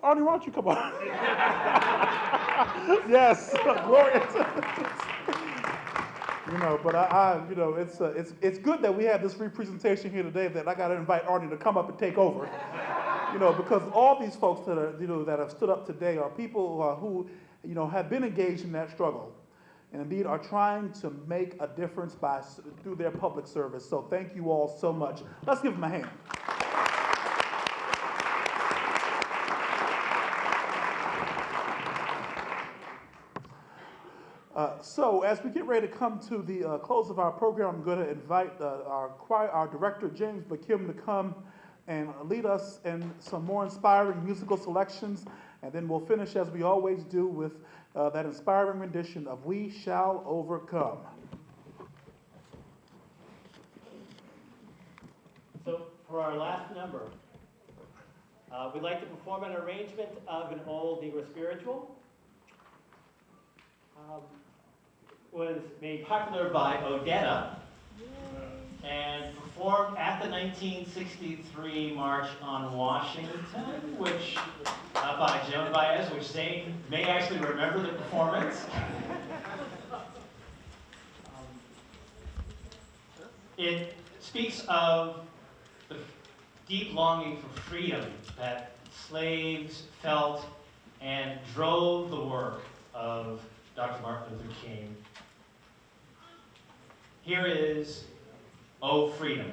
Arnie, why don't you come on? Yes, Gloria. You know, but it's good that we have this representation here today. That I got to invite Arnie to come up and take over. You know, because all these folks that are, that have stood up today are people who, have been engaged in that struggle, and indeed are trying to make a difference through their public service. So thank you all so much. Let's give them a hand. So as we get ready to come to the close of our program, I'm going to invite our director, James McKim, to come and lead us in some more inspiring musical selections. And then we'll finish, as we always do, with that inspiring rendition of We Shall Overcome. So for our last number, we'd like to perform an arrangement of an old Negro spiritual. was made popular by Odetta and performed at the 1963 March on Washington, which by Joan Baez, which Zane may actually remember the performance. It speaks of the deep longing for freedom that slaves felt and drove the work of Dr. Martin Luther King. Here is "Oh Freedom."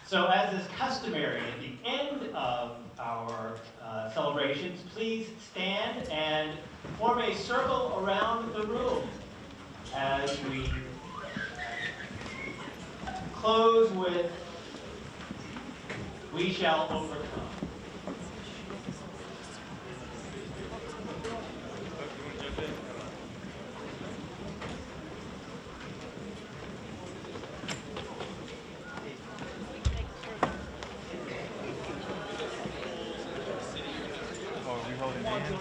So as is customary at the end of our celebrations, please stand and form a circle around the room as we close with "We Shall Overcome." holding hands.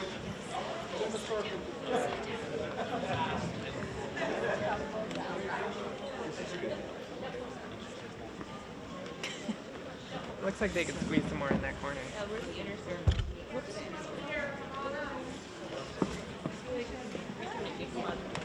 Looks like they could squeeze some more in that corner. Yeah, where's the inner circle? Whoops. Come on.